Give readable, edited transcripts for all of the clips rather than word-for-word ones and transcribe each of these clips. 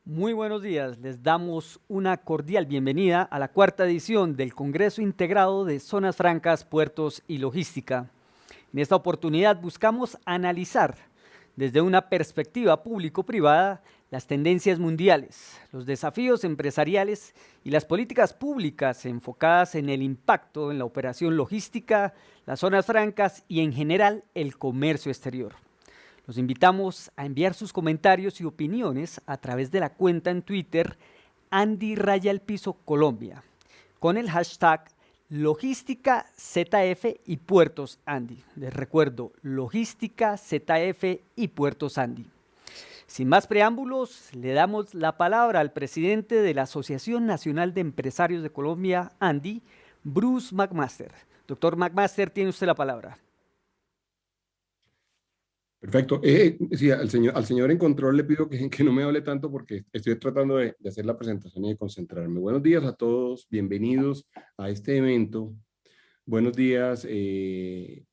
Muy buenos días, les damos una cordial bienvenida a la cuarta edición del Congreso Integrado de Zonas Francas, Puertos y Logística. En esta oportunidad buscamos analizar desde una perspectiva público-privada las tendencias mundiales, los desafíos empresariales y las políticas públicas enfocadas en el impacto en la operación logística, las zonas francas y en general el comercio exterior. Los invitamos a enviar sus comentarios y opiniones a través de la cuenta en Twitter Andy Raya el Piso Colombia con el hashtag Logística ZF y Puertos Andy. Les recuerdo, Logística ZF y Puertos Andy. Sin más preámbulos, le damos la palabra al presidente de la Asociación Nacional de Empresarios de Colombia, Andy, Bruce McMaster. Doctor McMaster, tiene usted la palabra. Perfecto. Sí, al señor en control le pido que no me hable tanto porque estoy tratando de hacer la presentación y de concentrarme. Buenos días a todos, bienvenidos a este evento. Buenos días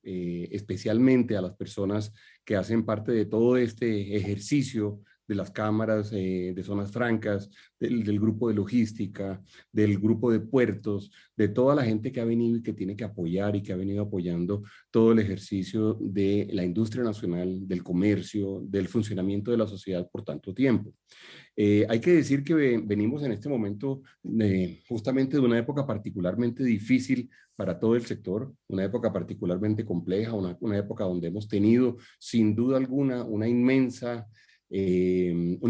especialmente a las personas que hacen parte de todo este ejercicio de las cámaras de zonas francas, del grupo de logística, del grupo de puertos, de toda la gente que ha venido y que tiene que apoyar y que ha venido apoyando todo el ejercicio de la industria nacional, del comercio, del funcionamiento de la sociedad por tanto tiempo. Hay que decir que venimos en este momento justamente de una época particularmente difícil para todo el sector, una época particularmente compleja, una época donde hemos tenido sin duda alguna un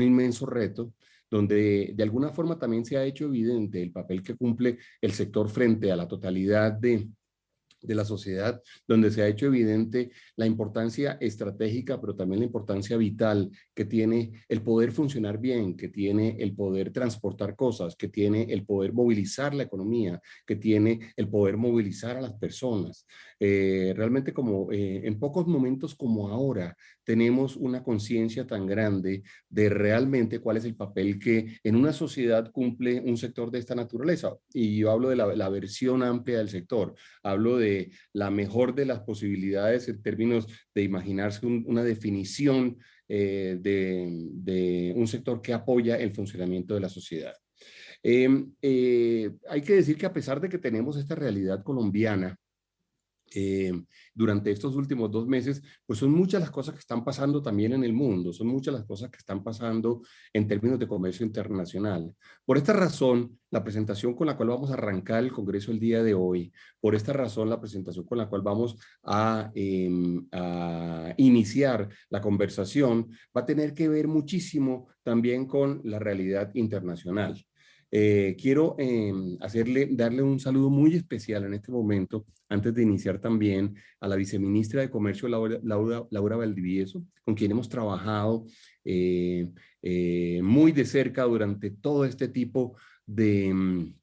inmenso reto, donde de alguna forma también se ha hecho evidente el papel que cumple el sector frente a la totalidad de la sociedad, donde se ha hecho evidente la importancia estratégica, pero también la importancia vital que tiene el poder funcionar bien, que tiene el poder transportar cosas, que tiene el poder movilizar la economía, que tiene el poder movilizar a las personas. Realmente en pocos momentos como ahora tenemos una conciencia tan grande de realmente cuál es el papel que en una sociedad cumple un sector de esta naturaleza. Y yo hablo de la versión amplia del sector, hablo de la mejor de las posibilidades en términos de imaginarse una definición de un sector que apoya el funcionamiento de la sociedad. Hay que decir que a pesar de que tenemos esta realidad colombiana, eh, durante estos últimos 2 meses, pues son muchas las cosas que están pasando también en el mundo, son muchas las cosas que están pasando en términos de comercio internacional. Por esta razón, la presentación con la cual vamos a arrancar el Congreso el día de hoy, por esta razón, la presentación con la cual vamos a iniciar la conversación, va a tener que ver muchísimo también con la realidad internacional. Quiero darle un saludo muy especial en este momento, antes de iniciar también, a la viceministra de Comercio, Laura Valdivieso, con quien hemos trabajado muy de cerca durante todo este tipo de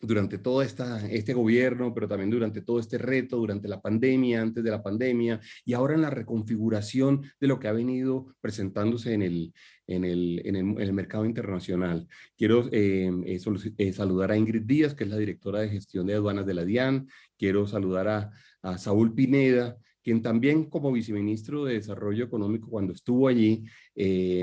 durante todo este gobierno, pero también durante todo este reto, durante la pandemia, antes de la pandemia, y ahora en la reconfiguración de lo que ha venido presentándose en el mercado internacional. Quiero saludar a Ingrid Díaz, que es la directora de gestión de aduanas de la DIAN. Quiero saludar a Saúl Pineda, quien también como viceministro de Desarrollo Económico cuando estuvo allí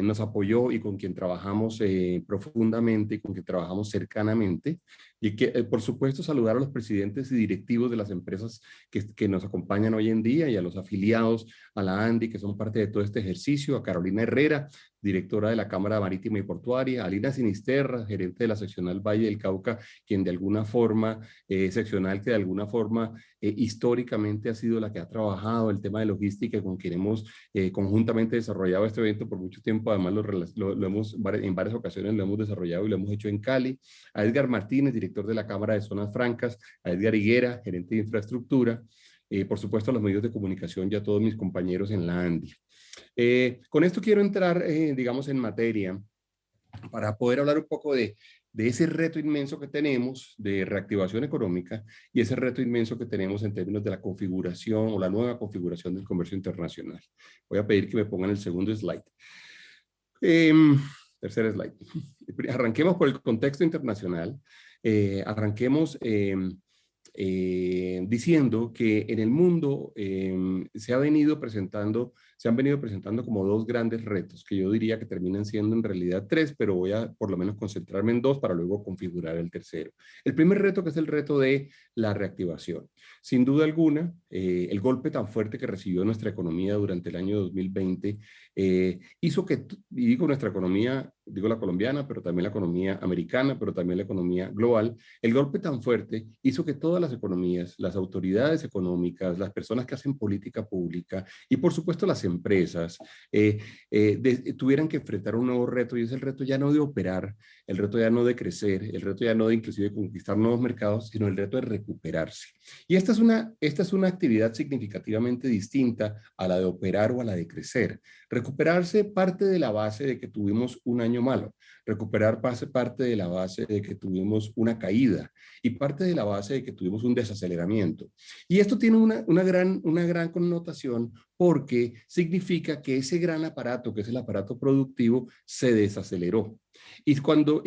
nos apoyó y con quien trabajamos profundamente y con quien trabajamos cercanamente. Y que, por supuesto, saludar a los presidentes y directivos de las empresas que nos acompañan hoy en día y a los afiliados a la ANDI, que son parte de todo este ejercicio, a Carolina Herrera, directora de la Cámara Marítima y Portuaria, a Lina Sinisterra, gerente de la seccional Valle del Cauca, quien de alguna forma, seccional que de alguna forma históricamente ha sido la que ha trabajado el tema de logística, con quien hemos conjuntamente desarrollado este evento por mucho tiempo. Además, en varias ocasiones lo hemos desarrollado y lo hemos hecho en Cali. A Edgar Martínez, director de la Cámara de Zonas Francas, a Edgar Higuera, gerente de infraestructura, por supuesto a los medios de comunicación y a todos mis compañeros en la ANDI. Con esto quiero entrar, digamos, en materia para poder hablar un poco de ese reto inmenso que tenemos de reactivación económica y ese reto inmenso que tenemos en términos de la configuración o la nueva configuración del comercio internacional. Voy a pedir que me pongan el segundo slide. Tercer slide. Arranquemos por el contexto internacional. Arranquemos diciendo que en el mundo se ha venido presentando se han venido presentando como dos grandes retos, que yo diría que terminan siendo en realidad tres, pero voy a por lo menos concentrarme en dos para luego configurar el tercero. El primer reto, que es el reto de la reactivación. Sin duda alguna, el golpe tan fuerte que recibió nuestra economía durante el año 2020 hizo que, y digo nuestra economía, digo la colombiana, pero también la economía americana, pero también la economía global, el golpe tan fuerte hizo que todas las economías, las autoridades económicas, las personas que hacen política pública y por supuesto las empresas tuvieran que enfrentar un nuevo reto, y es el reto ya no de operar, el reto ya no de crecer, el reto ya no de inclusive conquistar nuevos mercados, sino el reto de recuperarse. Y esta es una actividad significativamente distinta a la de operar o a la de crecer. Recuperarse parte de la base de que tuvimos un año malo, recuperar parte de la base de que tuvimos una caída y parte de la base de que tuvimos un desaceleramiento. Y esto tiene una gran connotación porque significa que ese gran aparato, que es el aparato productivo, se desaceleró. Y cuando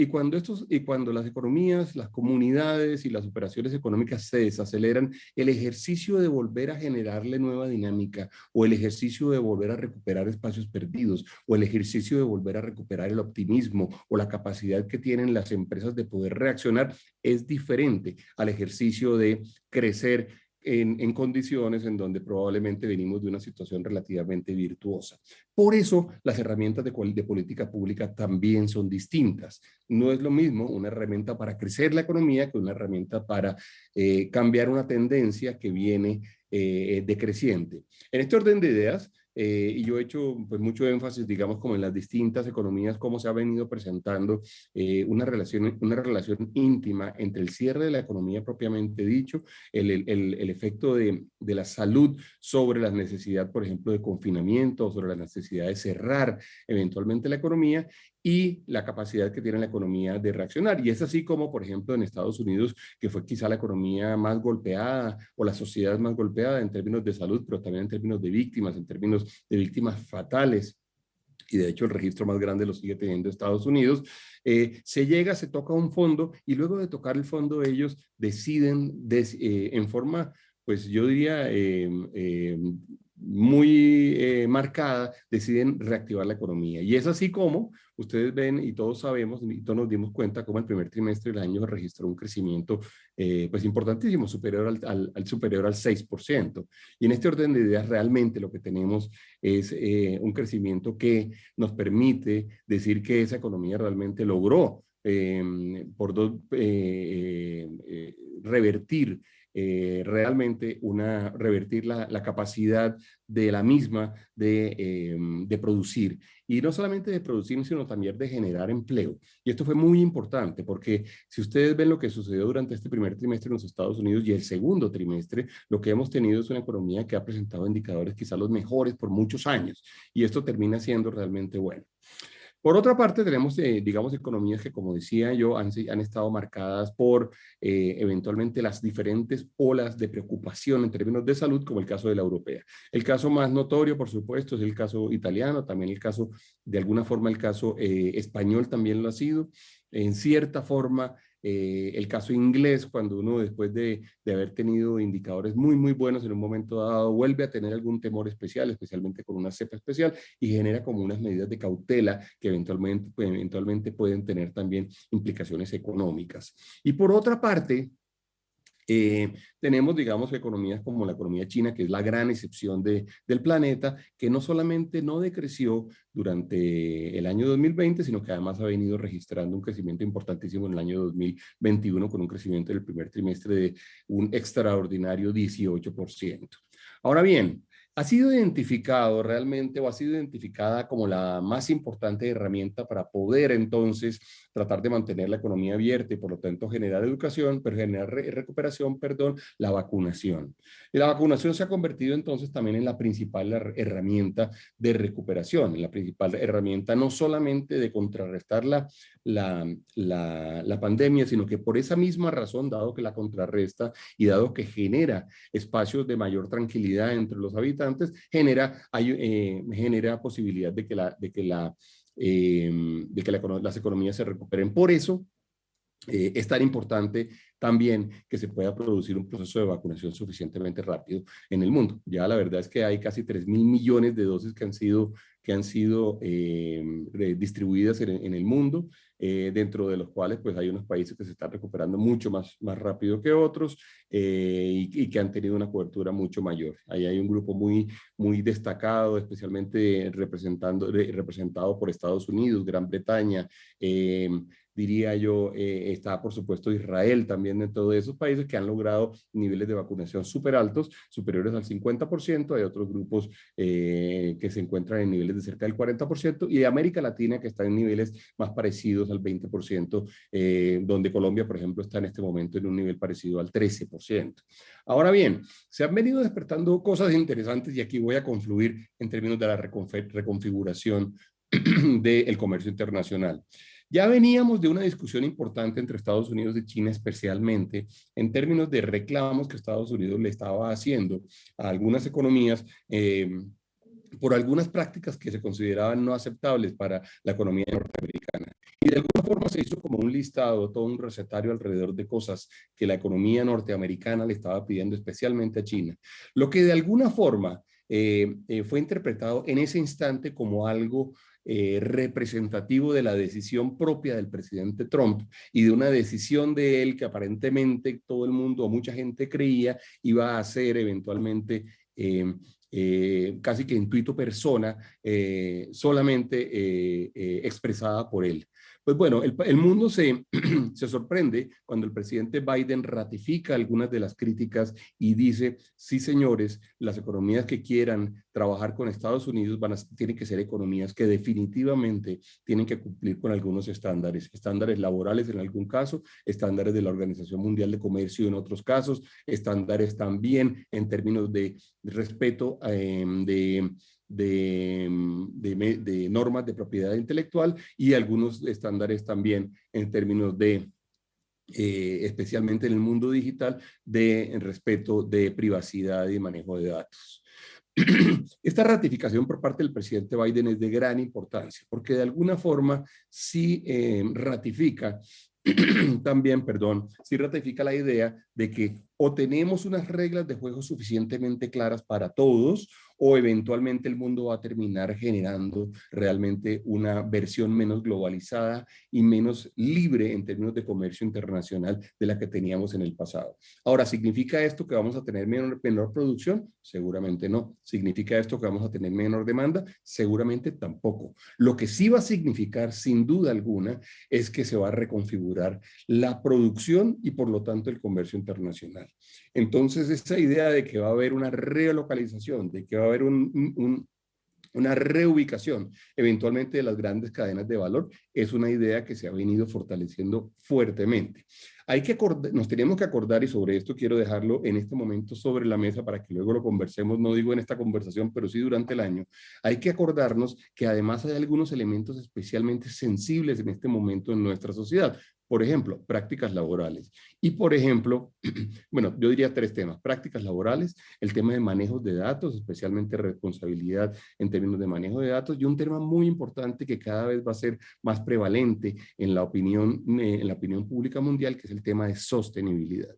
las economías, las comunidades y las operaciones económicas se desaceleran, el ejercicio de volver a generarle nueva dinámica o el ejercicio de volver a recuperar espacios perdidos o el ejercicio de volver a recuperar el optimismo o la capacidad que tienen las empresas de poder reaccionar es diferente al ejercicio de crecer en condiciones en donde probablemente venimos de una situación relativamente virtuosa. Por eso las herramientas de política pública también son distintas. No es lo mismo una herramienta para crecer la economía que una herramienta para cambiar una tendencia que viene decreciente. En este orden de ideas, y yo he hecho pues, mucho énfasis, digamos, como en las distintas economías, cómo se ha venido presentando una relación íntima entre el cierre de la economía propiamente dicho, el efecto de la salud sobre la necesidad, por ejemplo, de confinamiento, sobre la necesidad de cerrar eventualmente la economía y la capacidad que tiene la economía de reaccionar. Y es así como, por ejemplo, en Estados Unidos, que fue quizá la economía más golpeada o la sociedad más golpeada en términos de salud, pero también en términos de víctimas, en términos de víctimas fatales, y de hecho el registro más grande lo sigue teniendo Estados Unidos, se toca un fondo y luego de tocar el fondo ellos deciden en forma, pues yo diría, muy marcada, deciden reactivar la economía. Y es así como ustedes ven y todos sabemos y todos nos dimos cuenta como el primer trimestre del año registró un crecimiento pues importantísimo, superior superior al 6%. Y en este orden de ideas realmente lo que tenemos es un crecimiento que nos permite decir que esa economía realmente logró revertir revertir la capacidad de la misma de producir. Y no solamente de producir, sino también de generar empleo. Y esto fue muy importante porque si ustedes ven lo que sucedió durante este primer trimestre en los Estados Unidos y el segundo trimestre, lo que hemos tenido es una economía que ha presentado indicadores quizá los mejores por muchos años. Y esto termina siendo realmente bueno. Por otra parte, tenemos, digamos, economías que, como decía yo, han estado marcadas por eventualmente las diferentes olas de preocupación en términos de salud, como el caso de la europea. El caso más notorio, por supuesto, es el caso italiano, también el caso, de alguna forma, el caso español también lo ha sido. En cierta forma, el caso inglés, cuando uno después de haber tenido indicadores muy buenos en un momento dado, vuelve a tener algún temor especial, especialmente con una cepa especial, y genera como unas medidas de cautela que eventualmente pueden tener también implicaciones económicas. Y por otra parte, tenemos, digamos, economías como la economía china, que es la gran excepción del planeta, que no solamente no decreció durante el año 2020, sino que además ha venido registrando un crecimiento importantísimo en el año 2021, con un crecimiento del primer trimestre de un extraordinario 18%. Ahora bien, ¿ha sido identificado realmente o ha sido identificada como la más importante herramienta para poder entonces tratar de mantener la economía abierta y por lo tanto generar educación, pero generar recuperación, perdón, la vacunación? Y la vacunación se ha convertido entonces también en la principal herramienta de recuperación, en la principal herramienta no solamente de contrarrestar la pandemia, sino que por esa misma razón, dado que la contrarresta y dado que genera espacios de mayor tranquilidad entre los habitantes, genera posibilidad de que las economías se recuperen. Por eso es tan importante también que se pueda producir un proceso de vacunación suficientemente rápido en el mundo. Ya la verdad es que hay casi 3.000 millones de dosis que han sido distribuidas en el mundo, dentro de los cuales pues hay unos países que se están recuperando mucho más rápido que otros, y que han tenido una cobertura mucho mayor. Ahí hay un grupo muy destacado, especialmente representado por Estados Unidos, Gran Bretaña, diría yo, está por supuesto Israel también dentro de esos países que han logrado niveles de vacunación súper altos, superiores al 50%. Hay otros grupos que se encuentran en niveles de cerca del 40%, y de América Latina que está en niveles más parecidos al 20%, donde Colombia, por ejemplo, está en este momento en un nivel parecido al 13%. Ahora bien, se han venido despertando cosas interesantes, y aquí voy a confluir en términos de la reconfiguración del comercio internacional. Ya veníamos de una discusión importante entre Estados Unidos y China, especialmente en términos de reclamos que Estados Unidos le estaba haciendo a algunas economías, por algunas prácticas que se consideraban no aceptables para la economía norteamericana. Y de alguna forma se hizo como un listado, todo un recetario alrededor de cosas que la economía norteamericana le estaba pidiendo especialmente a China. Lo que de alguna forma fue interpretado en ese instante como algo representativo de la decisión propia del presidente Trump, y de una decisión de él que aparentemente todo el mundo o mucha gente creía iba a ser eventualmente casi que intuito persona, solamente expresada por él. Pues bueno, el mundo se sorprende cuando el presidente Biden ratifica algunas de las críticas y dice: sí, señores, las economías que quieran trabajar con Estados Unidos tienen que ser economías que definitivamente tienen que cumplir con algunos estándares laborales en algún caso, estándares de la Organización Mundial de Comercio en otros casos, estándares también en términos de respeto de normas de propiedad intelectual, y algunos estándares también en términos de, especialmente en el mundo digital, de respeto de privacidad y manejo de datos. Esta ratificación por parte del presidente Biden es de gran importancia, porque de alguna forma sí ratifica también, sí ratifica la idea de que o tenemos unas reglas de juego suficientemente claras para todos, o eventualmente el mundo va a terminar generando realmente una versión menos globalizada y menos libre en términos de comercio internacional de la que teníamos en el pasado. Ahora, ¿significa esto que vamos a tener menor producción? Seguramente no. ¿Significa esto que vamos a tener menor demanda? Seguramente tampoco. Lo que sí va a significar, sin duda alguna, es que se va a reconfigurar la producción y por lo tanto el comercio internacional. Entonces, esa idea de que va a haber una relocalización, de que va a haber una reubicación eventualmente de las grandes cadenas de valor, es una idea que se ha venido fortaleciendo fuertemente. Nos tenemos que acordar, y sobre esto quiero dejarlo en este momento sobre la mesa para que luego lo conversemos, no digo en esta conversación, pero sí durante el año. Hay que acordarnos que además hay algunos elementos especialmente sensibles en este momento en nuestra sociedad. Por ejemplo, prácticas laborales. Y por ejemplo, bueno, yo diría tres temas: prácticas laborales, el tema de manejos de datos, especialmente responsabilidad en términos de manejo de datos, y un tema muy importante que cada vez va a ser más prevalente en la opinión pública mundial, que es el tema de sostenibilidad.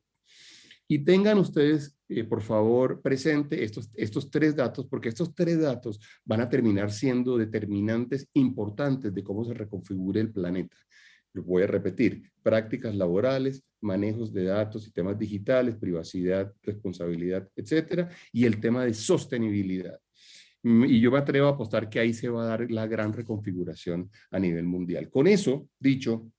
Y tengan ustedes, por favor, presente estos tres datos, porque estos tres datos van a terminar siendo determinantes importantes de cómo se reconfigure el planeta. Lo voy a repetir: prácticas laborales, manejos de datos y temas digitales, privacidad, responsabilidad, etcétera, y el tema de sostenibilidad. Y yo me atrevo a apostar que ahí se va a dar la gran reconfiguración a nivel mundial. Con eso dicho,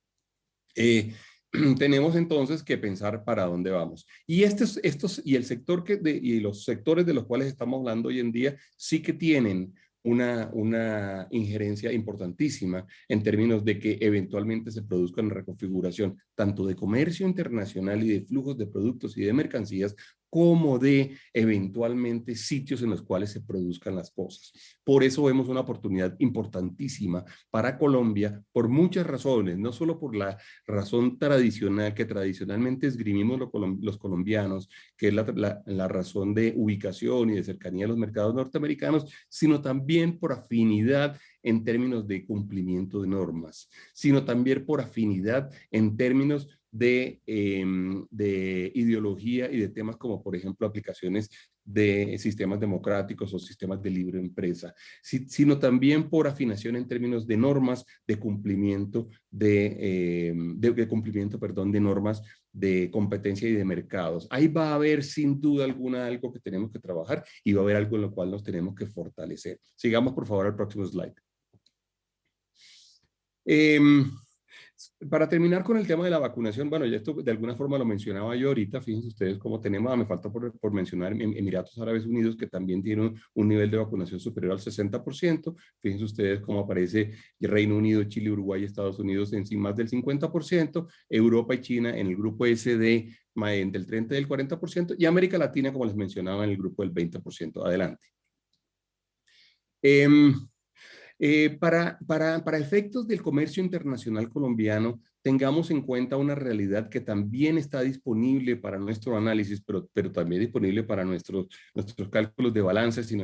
tenemos entonces que pensar para dónde vamos. Y y el sector y los sectores de los cuales estamos hablando hoy en día sí que tienen una injerencia importantísima en términos de que eventualmente se produzca una reconfiguración tanto de comercio internacional y de flujos de productos y de mercancías, como de eventualmente sitios en los cuales se produzcan las cosas. Por eso vemos una oportunidad importantísima para Colombia por muchas razones, no solo por la razón tradicional que tradicionalmente esgrimimos los colombianos, que es la razón de ubicación y de cercanía a los mercados norteamericanos, sino también por afinidad en términos de cumplimiento de normas, sino también por afinidad en términos de ideología y de temas como, por ejemplo, aplicaciones de sistemas democráticos o sistemas de libre empresa, sino también por afinación en términos de normas de cumplimiento de cumplimiento, perdón, de normas de competencia y de mercados. Ahí va a haber sin duda alguna algo que tenemos que trabajar y va a haber algo en lo cual nos tenemos que fortalecer. Sigamos por favor al próximo slide. Para terminar con el tema de la vacunación, bueno, ya esto de alguna forma lo mencionaba yo ahorita, fíjense ustedes cómo tenemos, me falta por mencionar Emiratos Árabes Unidos, que también tiene un nivel de vacunación superior al 60%, fíjense ustedes cómo aparece Reino Unido, Chile, Uruguay, Estados Unidos en sí más del 50%, Europa y China en el grupo SD del 30 y del 40%, y América Latina, como les mencionaba, en el grupo del 20%. Adelante. Para efectos del comercio internacional colombiano, tengamos en cuenta una realidad que también está disponible para nuestro análisis, pero también disponible para nuestros cálculos de balances y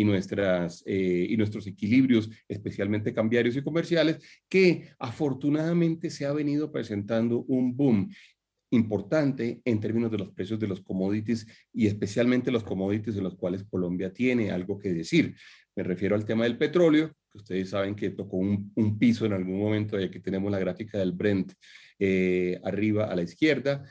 nuestros equilibrios, especialmente cambiarios y comerciales, que afortunadamente se ha venido presentando un boom importante en términos de los precios de los commodities y especialmente los commodities en los cuales Colombia tiene algo que decir. Me refiero al tema del petróleo, que ustedes saben que tocó un piso en algún momento, y aquí tenemos la gráfica del Brent arriba a la izquierda,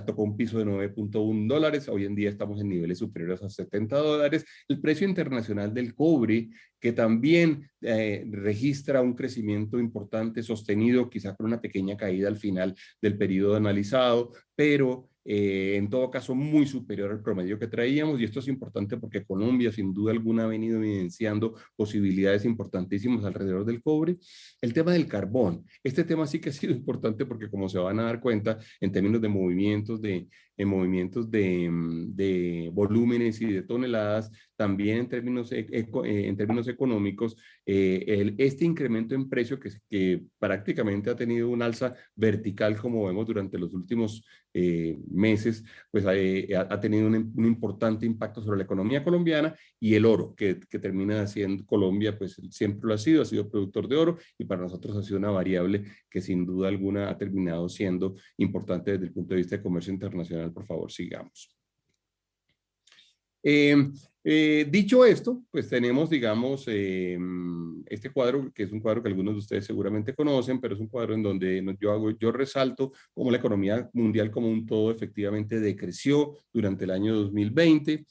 tocó un piso de $9.1, hoy en día estamos en niveles superiores a $70. El precio internacional del cobre, que también registra un crecimiento importante, sostenido, quizá con una pequeña caída al final del periodo analizado, pero en todo caso muy superior al promedio que traíamos, y esto es importante porque Colombia sin duda alguna ha venido evidenciando posibilidades importantísimas alrededor del cobre. El tema del carbón, este tema sí que ha sido importante porque, como se van a dar cuenta, en términos de movimientos de volúmenes y de toneladas, también en términos económicos, este incremento en precio que prácticamente ha tenido un alza vertical, como vemos durante los últimos meses, pues ha tenido un importante impacto sobre la economía colombiana, y el oro, que termina siendo Colombia, pues siempre lo ha sido productor de oro, y para nosotros ha sido una variable que sin duda alguna ha terminado siendo importante desde el punto de vista de comercio internacional. Por favor, sigamos. Dicho esto, pues tenemos, digamos, este cuadro, que es un cuadro que algunos de ustedes seguramente conocen, pero es un cuadro en donde yo resalto cómo la economía mundial como un todo efectivamente decreció durante el año 2020,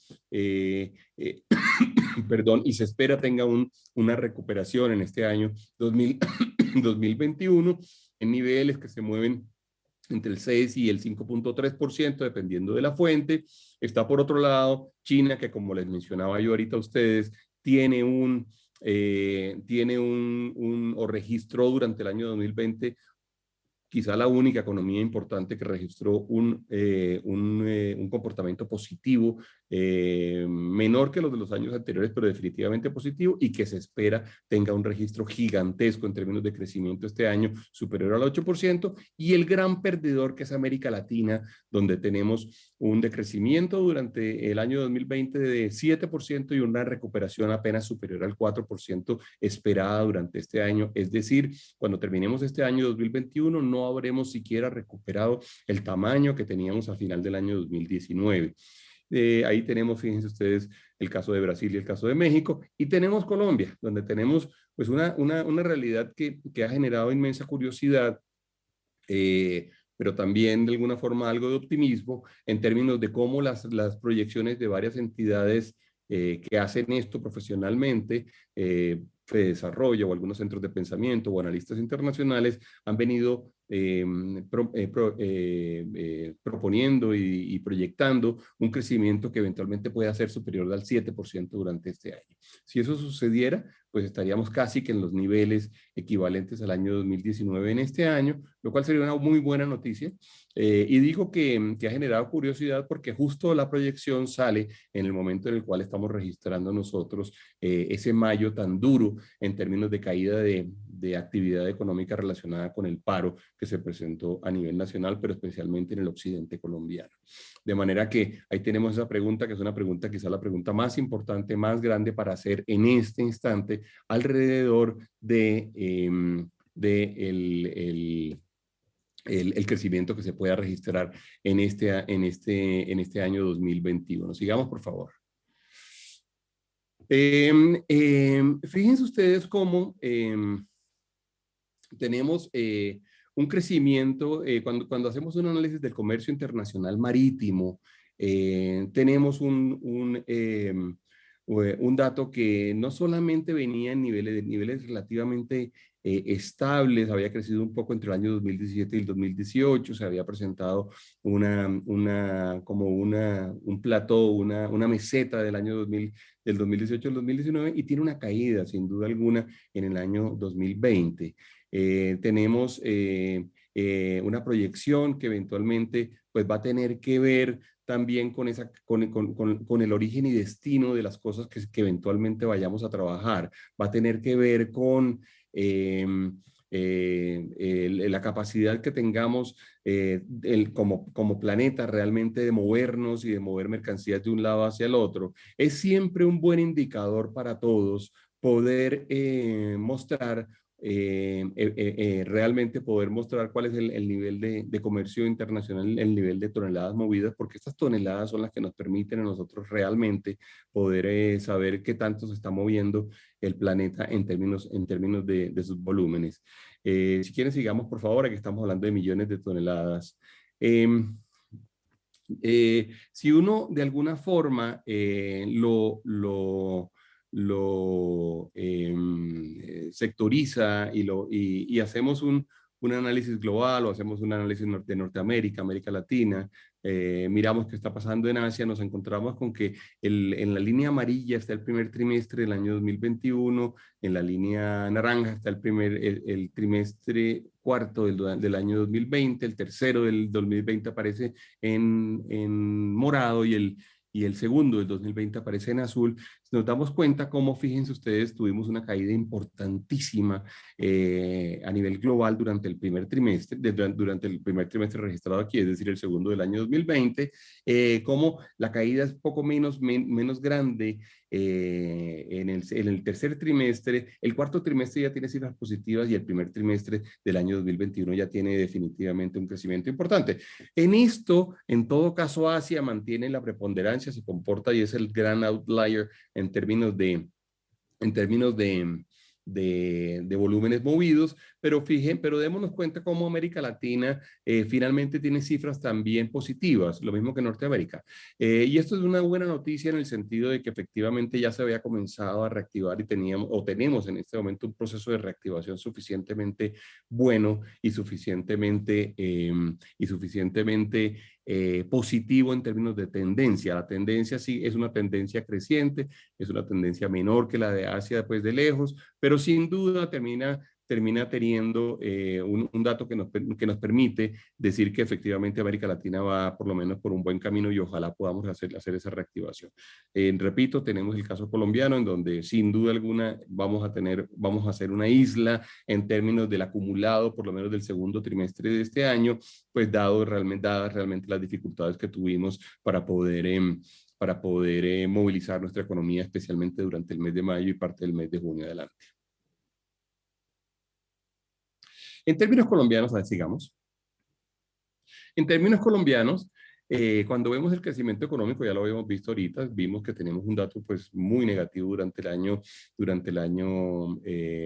perdón, y se espera tenga una recuperación en este año 2021 en niveles que se mueven entre el 6 y el 5.3%, dependiendo de la fuente. Está por otro lado China, que como les mencionaba yo ahorita a ustedes, o registró durante el año 2020 quizá la única economía importante que registró un comportamiento positivo, menor que los de los años anteriores, pero definitivamente positivo, y que se espera tenga un registro gigantesco en términos de crecimiento este año, superior al 8%, y el gran perdedor, que es América Latina, donde tenemos un decrecimiento durante el año 2020 de 7% y una recuperación apenas superior al 4% esperada durante este año. Es decir, cuando terminemos este año 2021, no habremos siquiera recuperado el tamaño que teníamos a final del año 2019. Ahí tenemos, fíjense ustedes, el caso de Brasil y el caso de México, y tenemos Colombia, donde tenemos pues una realidad que ha generado inmensa curiosidad, pero también de alguna forma algo de optimismo en términos de cómo las proyecciones de varias entidades que hacen esto profesionalmente, de desarrollo, o algunos centros de pensamiento o analistas internacionales han venido proponiendo y proyectando un crecimiento que eventualmente pueda ser superior al 7% durante este año. Si eso sucediera, pues estaríamos casi que en los niveles equivalentes al año 2019 en este año, lo cual sería una muy buena noticia. Y digo que ha generado curiosidad porque justo la proyección sale en el momento en el cual estamos registrando nosotros ese mayo tan duro en términos de caída de actividad económica relacionada con el paro que se presentó a nivel nacional, pero especialmente en el occidente colombiano. De manera que ahí tenemos esa pregunta, que es una pregunta, quizá la pregunta más importante, más grande para hacer en este instante, alrededor de el crecimiento que se pueda registrar en este año 2021. Sigamos, por favor. Fíjense ustedes cómo tenemos un crecimiento, cuando hacemos un análisis del comercio internacional marítimo, tenemos un dato que no solamente venía en niveles relativamente estables, había crecido un poco entre el año 2017 y el 2018, se había presentado un plató, una meseta del año del 2018 al 2019 y tiene una caída, sin duda alguna, en el año 2020. Tenemos una proyección que eventualmente pues, va a tener que ver también con el origen y destino de las cosas que eventualmente vayamos a trabajar. Va a tener que ver con la capacidad que tengamos como planeta realmente de movernos y de mover mercancías de un lado hacia el otro. Es siempre un buen indicador para todos poder mostrar realmente poder mostrar cuál es el nivel de comercio internacional, el nivel de toneladas movidas, porque estas toneladas son las que nos permiten a nosotros realmente poder saber qué tanto se está moviendo el planeta en términos de sus volúmenes. Si quieren, sigamos, por favor, aquí estamos hablando de millones de toneladas. Si uno de alguna forma sectoriza y hacemos un análisis global o hacemos un análisis de Norteamérica, América Latina, miramos qué está pasando en Asia, nos encontramos con que en la línea amarilla está el primer trimestre del año 2021, en la línea naranja está el trimestre cuarto del año 2020, el tercero del 2020 aparece en morado y el segundo del 2020 aparece en azul. Nos damos cuenta cómo, fíjense ustedes, tuvimos una caída importantísima a nivel global durante el primer trimestre, durante el primer trimestre registrado aquí, es decir, el segundo del año 2020, cómo la caída es poco menos grande en el tercer trimestre, el cuarto trimestre ya tiene cifras positivas y el primer trimestre del año 2021 ya tiene definitivamente un crecimiento importante. En esto, en todo caso, Asia mantiene la preponderancia, se comporta y es el gran outlier en términos de volúmenes movidos, pero démonos cuenta cómo América Latina finalmente tiene cifras también positivas, lo mismo que Norteamérica. Y esto es una buena noticia en el sentido de que efectivamente ya se había comenzado a reactivar y tenemos en este momento un proceso de reactivación suficientemente bueno y suficientemente positivo en términos de tendencia. La tendencia sí es una tendencia creciente, es una tendencia menor que la de Asia después de lejos, pero sin duda termina teniendo un dato que nos permite decir que efectivamente América Latina va por lo menos por un buen camino y ojalá podamos hacer esa reactivación. Repito, tenemos el caso colombiano en donde sin duda alguna vamos a ser una isla en términos del acumulado, por lo menos del segundo trimestre de este año, pues dadas realmente las dificultades que tuvimos para poder movilizar nuestra economía, especialmente durante el mes de mayo y parte del mes de junio adelante. En términos colombianos, sigamos. En términos colombianos, cuando vemos el crecimiento económico, ya lo habíamos visto ahorita, vimos que tenemos un dato pues muy negativo durante el año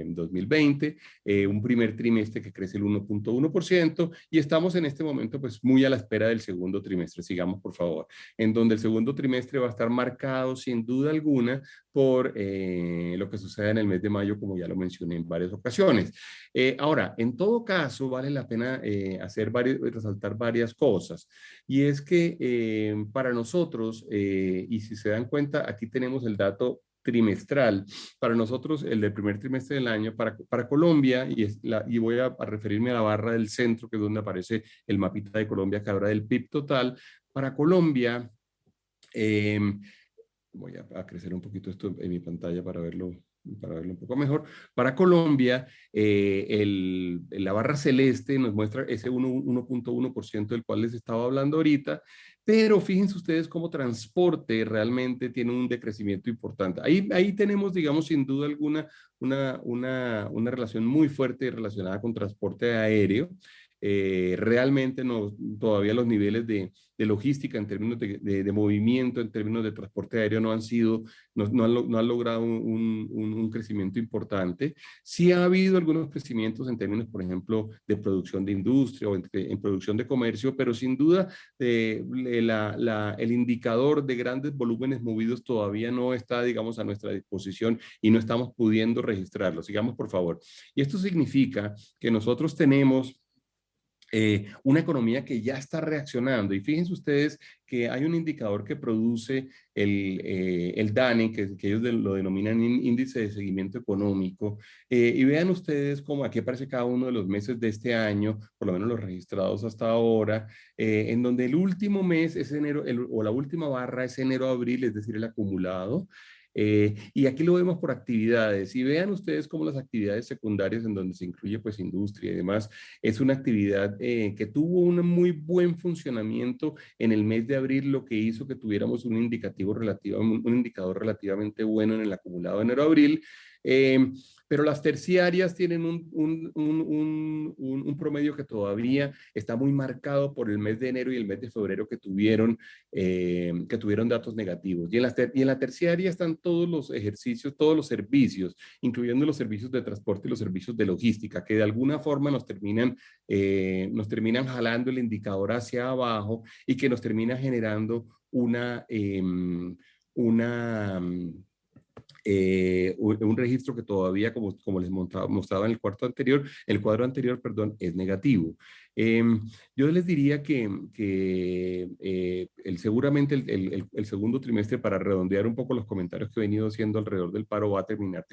2020, un primer trimestre que crece el 1.1% y estamos en este momento pues muy a la espera del segundo trimestre. Sigamos, por favor, en donde el segundo trimestre va a estar marcado sin duda alguna por lo que sucede en el mes de mayo, como ya lo mencioné en varias ocasiones. Ahora, en todo caso, vale la pena resaltar varias cosas. Y es que para nosotros, y si se dan cuenta, aquí tenemos el dato trimestral. Para nosotros, el del primer trimestre del año, para Colombia, y voy a referirme a la barra del centro, que es donde aparece el mapita de Colombia que habla del PIB total. Para Colombia, voy a crecer un poquito esto en mi pantalla para verlo un poco mejor. Para Colombia, la barra celeste nos muestra ese 1.1% del cual les estaba hablando ahorita, pero fíjense ustedes cómo transporte realmente tiene un decrecimiento importante. Ahí tenemos, digamos, sin duda alguna, una relación muy fuerte relacionada con transporte aéreo. realmente todavía los niveles de logística en términos de movimiento, en términos de transporte aéreo no han logrado un crecimiento importante. Sí ha habido algunos crecimientos en términos, por ejemplo, de producción de industria o en producción de comercio, pero sin duda el indicador de grandes volúmenes movidos todavía no está, digamos, a nuestra disposición y no estamos pudiendo registrarlo. Sigamos, por favor. Y esto significa que nosotros tenemos una economía que ya está reaccionando. Y fíjense ustedes que hay un indicador que produce el DANE, que ellos lo denominan índice de seguimiento económico, y vean ustedes cómo aquí aparece cada uno de los meses de este año, por lo menos los registrados hasta ahora, en donde el último mes es enero, o la última barra es enero-abril, es decir, el acumulado. Y aquí lo vemos por actividades, y vean ustedes cómo las actividades secundarias en donde se incluye pues industria y demás, es una actividad que tuvo un muy buen funcionamiento en el mes de abril, lo que hizo que tuviéramos un indicador relativamente bueno en el acumulado de enero-abril. Pero las terciarias tienen un promedio que todavía está muy marcado por el mes de enero y el mes de febrero que tuvieron datos negativos. Y en la terciaria están todos los ejercicios, todos los servicios, incluyendo los servicios de transporte y los servicios de logística, que de alguna forma nos terminan jalando el indicador hacia abajo y que nos termina generando un registro que todavía, como les mostraba en el cuadro anterior, perdón, es negativo. Yo les diría que seguramente el segundo trimestre, para redondear un poco los comentarios que he venido haciendo alrededor del paro, va a terminar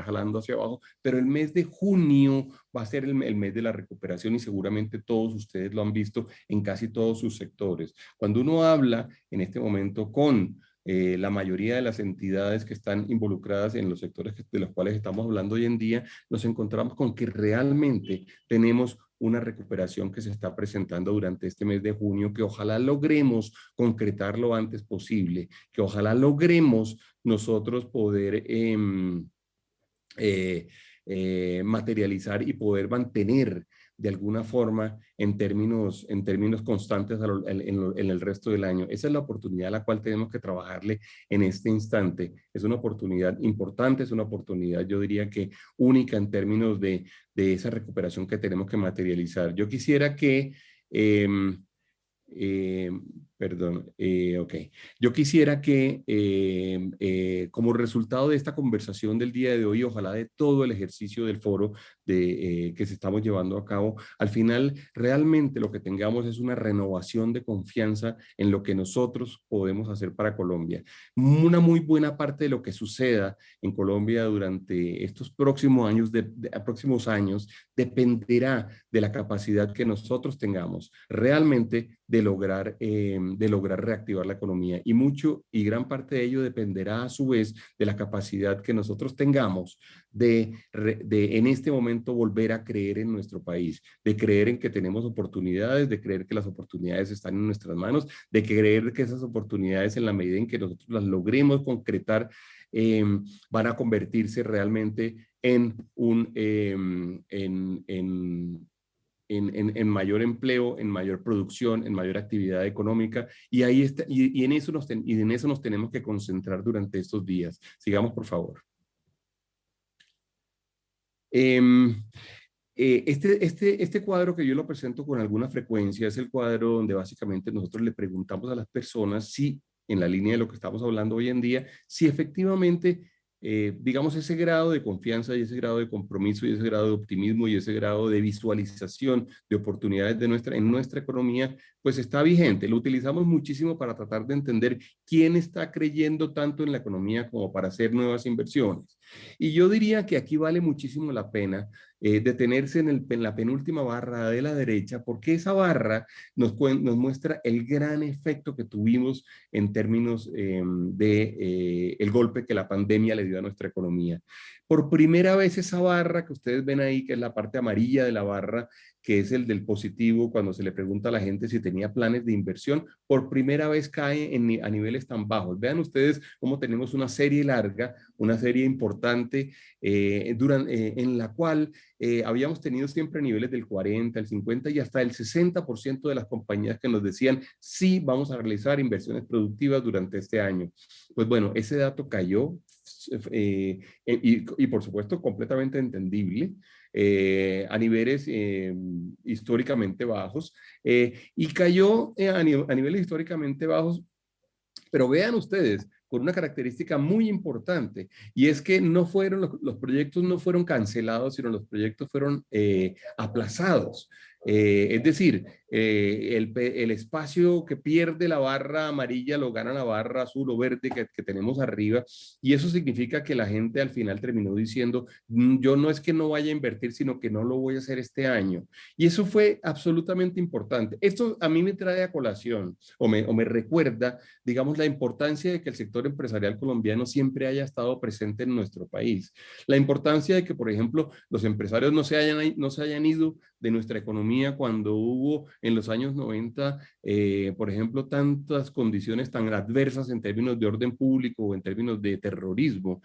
jalando hacia abajo, pero el mes de junio va a ser el mes de la recuperación y seguramente todos ustedes lo han visto en casi todos sus sectores. Cuando uno habla en este momento con la mayoría de las entidades que están involucradas en los sectores de los cuales estamos hablando hoy en día, nos encontramos con que realmente tenemos una recuperación que se está presentando durante este mes de junio, que ojalá logremos concretar lo antes posible, que ojalá logremos nosotros poder materializar y poder mantener de alguna forma en términos constantes en el resto del año. Esa es la oportunidad a la cual tenemos que trabajarle en este instante. Es una oportunidad importante, es una oportunidad, yo diría que única en términos de esa recuperación que tenemos que materializar. Yo quisiera que ok. Yo quisiera que como resultado de esta conversación del día de hoy, ojalá de todo el ejercicio del foro que se estamos llevando a cabo, al final realmente lo que tengamos es una renovación de confianza en lo que nosotros podemos hacer para Colombia. Una muy buena parte de lo que suceda en Colombia durante estos próximos años dependerá de la capacidad que nosotros tengamos realmente de lograr reactivar la economía, y gran parte de ello dependerá a su vez de la capacidad que nosotros tengamos de en este momento volver a creer en nuestro país, de creer en que tenemos oportunidades, de creer que las oportunidades están en nuestras manos, de creer que esas oportunidades, en la medida en que nosotros las logremos concretar, van a convertirse realmente en mayor empleo, en mayor producción, en mayor actividad económica, y en eso nos tenemos que concentrar durante estos días. Sigamos, por favor. Este cuadro, que yo lo presento con alguna frecuencia, es el cuadro donde básicamente nosotros le preguntamos a las personas si, en la línea de lo que estamos hablando hoy en día, si efectivamente digamos, ese grado de confianza y ese grado de compromiso y ese grado de optimismo y ese grado de visualización de oportunidades en nuestra economía, pues está vigente. Lo utilizamos muchísimo para tratar de entender quién está creyendo tanto en la economía como para hacer nuevas inversiones. Y yo diría que aquí vale muchísimo la pena detenerse en la penúltima barra de la derecha, porque esa barra nos muestra el gran efecto que tuvimos en términos de el golpe que la pandemia le dio a nuestra economía. Por primera vez esa barra que ustedes ven ahí, que es la parte amarilla de la barra, que es el del positivo, cuando se le pregunta a la gente si tenía planes de inversión, por primera vez cae a niveles tan bajos. Vean ustedes cómo tenemos una serie larga, una serie importante importante en la cual habíamos tenido siempre niveles del 40, el 50 y hasta el 60% de las compañías que nos decían sí, vamos a realizar inversiones productivas durante este año. Pues bueno, ese dato cayó y por supuesto completamente entendible. A niveles históricamente bajos y cayó a niveles históricamente bajos, pero vean ustedes, con una característica muy importante, y es que no fueron, los proyectos no fueron cancelados, sino los proyectos fueron aplazados. Es decir, el espacio que pierde la barra amarilla lo gana la barra azul o verde que tenemos arriba, y eso significa que la gente al final terminó diciendo, yo no es que no vaya a invertir, sino que no lo voy a hacer este año. Y eso fue absolutamente importante. Esto a mí me trae a colación o me recuerda, digamos, la importancia de que el sector empresarial colombiano siempre haya estado presente en nuestro país. La importancia de que, por ejemplo, los empresarios no se hayan ido de nuestra economía cuando hubo en los años 90, por ejemplo, tantas condiciones tan adversas en términos de orden público o en términos de terrorismo.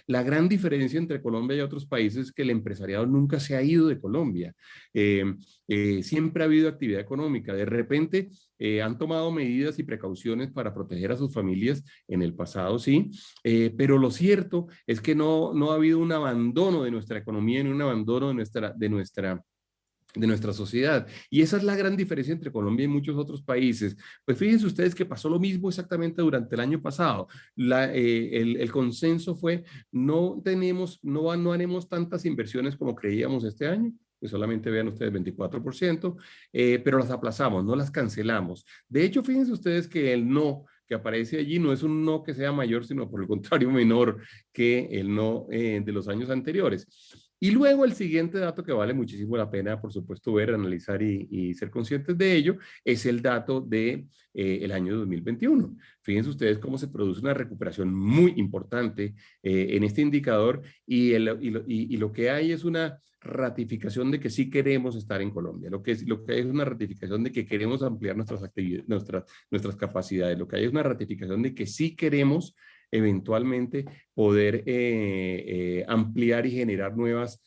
La gran diferencia entre Colombia y otros países es que el empresariado nunca se ha ido de Colombia. Siempre ha habido actividad económica. De repente han tomado medidas y precauciones para proteger a sus familias en el pasado, sí, pero lo cierto es que no ha habido un abandono de nuestra economía ni un abandono de nuestra sociedad. Y esa es la gran diferencia entre Colombia y muchos otros países. Pues fíjense ustedes que pasó lo mismo exactamente durante el año pasado. El consenso fue, no haremos tantas inversiones como creíamos este año, pues solamente vean ustedes 24%, pero las aplazamos, no las cancelamos. De hecho, fíjense ustedes que el no que aparece allí no es un no que sea mayor, sino por el contrario menor que el no de los años anteriores. Y luego el siguiente dato que vale muchísimo la pena, por supuesto, ver, analizar y ser conscientes de ello, es el dato de el año 2021. Fíjense ustedes cómo se produce una recuperación muy importante en este indicador y lo que hay es una ratificación de que sí queremos estar en Colombia. Lo que hay es una ratificación de que queremos ampliar nuestras actividades, nuestras capacidades. Lo que hay es una ratificación de que sí queremos eventualmente poder ampliar y generar nuevas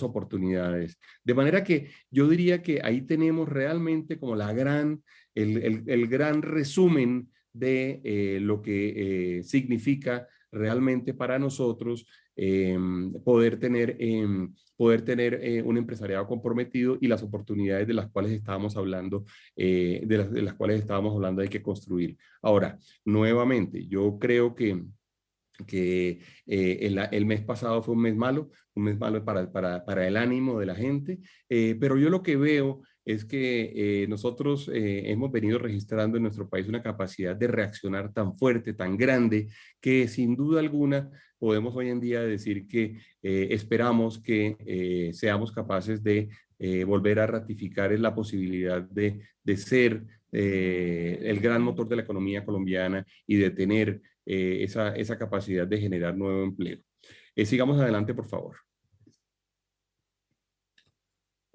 oportunidades. De manera que yo diría que ahí tenemos realmente como el gran resumen de lo que significa realmente para nosotros poder tener un empresariado comprometido y las oportunidades de las cuales estábamos hablando, de las cuales estábamos hablando hay que construir. Ahora, nuevamente, yo creo que el mes pasado fue un mes malo para el ánimo de la gente, pero yo lo que veo es que nosotros hemos venido registrando en nuestro país una capacidad de reaccionar tan fuerte, tan grande, que sin duda alguna podemos hoy en día decir que esperamos que seamos capaces de volver a ratificar la posibilidad de ser el gran motor de la economía colombiana y de tener esa capacidad de generar nuevo empleo. Sigamos adelante, por favor.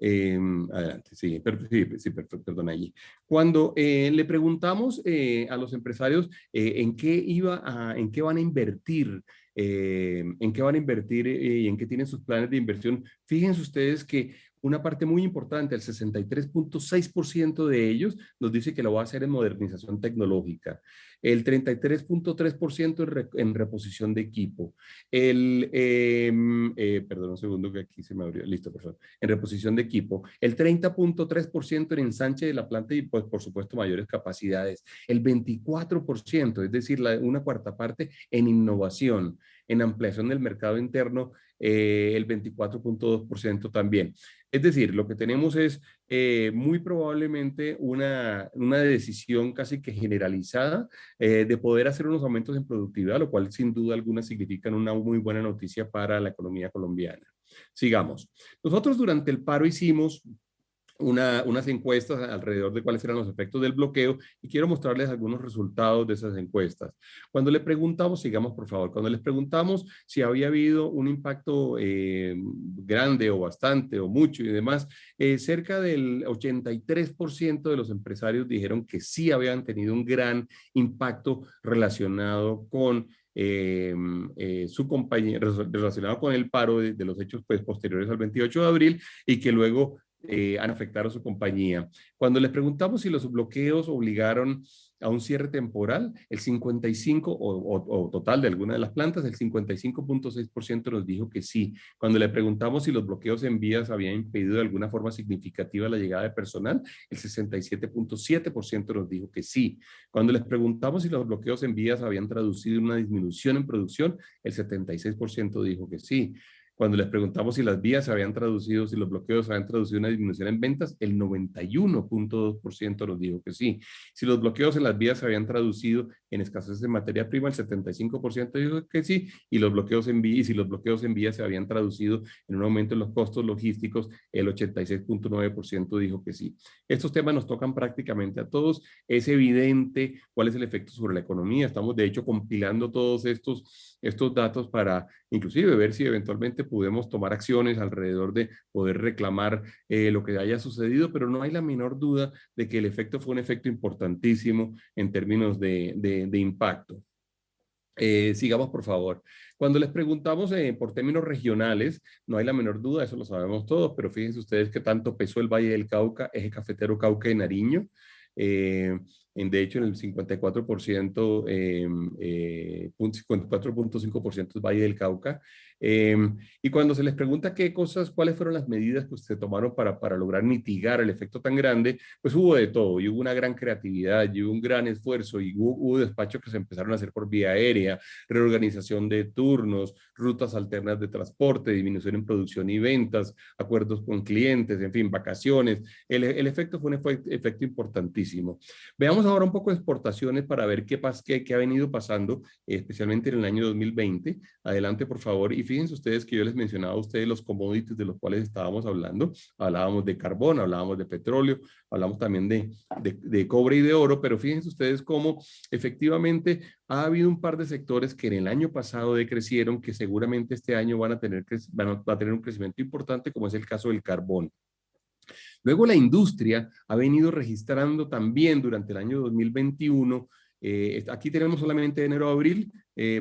Adelante, sí, sí, perfecto, perdón, allí. Cuando le preguntamos a los empresarios en qué van a invertir, y en qué tienen sus planes de inversión, fíjense ustedes que una parte muy importante, el 63.6% de ellos nos dice que lo va a hacer en modernización tecnológica, el 33.3% en reposición de equipo, perdón un segundo que aquí se me abrió, listo, perfecto, en reposición de equipo, el 30.3% en ensanche de la planta y pues por supuesto mayores capacidades, el 24%, es decir, una cuarta parte en innovación, en ampliación del mercado interno, el 24.2% también. Es decir, lo que tenemos es muy probablemente una decisión casi que generalizada de poder hacer unos aumentos en productividad, lo cual sin duda alguna significa una muy buena noticia para la economía colombiana. Sigamos. Nosotros durante el paro hicimos unas encuestas alrededor de cuáles eran los efectos del bloqueo y quiero mostrarles algunos resultados de esas encuestas. Cuando le preguntamos, sigamos por favor, cuando les preguntamos si había habido un impacto grande o bastante o mucho y demás, cerca del 83% de los empresarios dijeron que sí habían tenido un gran impacto relacionado con su compañía, relacionado con el paro de los hechos pues, posteriores al 28 de abril y que luego han afectado a su compañía. Cuando les preguntamos si los bloqueos obligaron a un cierre temporal, el 55 o total de alguna de las plantas, el 55.6% nos dijo que sí. Cuando le preguntamos si los bloqueos en vías habían impedido de alguna forma significativa la llegada de personal, el 67.7% nos dijo que sí. Cuando les preguntamos si los bloqueos en vías habían traducido una disminución en producción, el 76% dijo que sí. Cuando les preguntamos si las vías se habían traducido, si los bloqueos habían traducido una disminución en ventas, el 91.2% nos dijo que sí. Si los bloqueos en las vías se habían traducido en escasez de materia prima, el 75% dijo que sí. Y los bloqueos en vías, y si los bloqueos en vías se habían traducido en un aumento en los costos logísticos, el 86.9% dijo que sí. Estos temas nos tocan prácticamente a todos. Es evidente cuál es el efecto sobre la economía. Estamos, de hecho, compilando todos estos datos para inclusive ver si eventualmente podemos tomar acciones alrededor de poder reclamar lo que haya sucedido, pero no hay la menor duda de que el efecto fue un efecto importantísimo en términos de impacto. Sigamos, por favor. Cuando les preguntamos por términos regionales, no hay la menor duda, eso lo sabemos todos, pero fíjense ustedes que tanto pesó el Valle del Cauca, Eje Cafetero Cauca y Nariño. De hecho, en el 54%, 54.5% es Valle del Cauca. Y cuando se les pregunta cuáles fueron las medidas que se tomaron para lograr mitigar el efecto tan grande, pues hubo de todo, y hubo una gran creatividad, y hubo un gran esfuerzo, y hubo despachos que se empezaron a hacer por vía aérea, reorganización de turnos, rutas alternas de transporte, disminución en producción y ventas, acuerdos con clientes, en fin, vacaciones. El efecto fue un efecto importantísimo. Veamos ahora un poco de exportaciones para ver qué ha venido pasando, especialmente en el año 2020. Adelante, por favor. Y fíjense ustedes que yo les mencionaba a ustedes los commodities de los cuales estábamos hablando. Hablábamos de carbón, hablábamos de petróleo, hablamos también de cobre y de oro, pero fíjense ustedes cómo efectivamente ha habido un par de sectores que en el año pasado decrecieron, que seguramente este año va a tener un crecimiento importante, como es el caso del carbón. Luego la industria ha venido registrando también durante el año 2021, aquí tenemos solamente de enero a abril,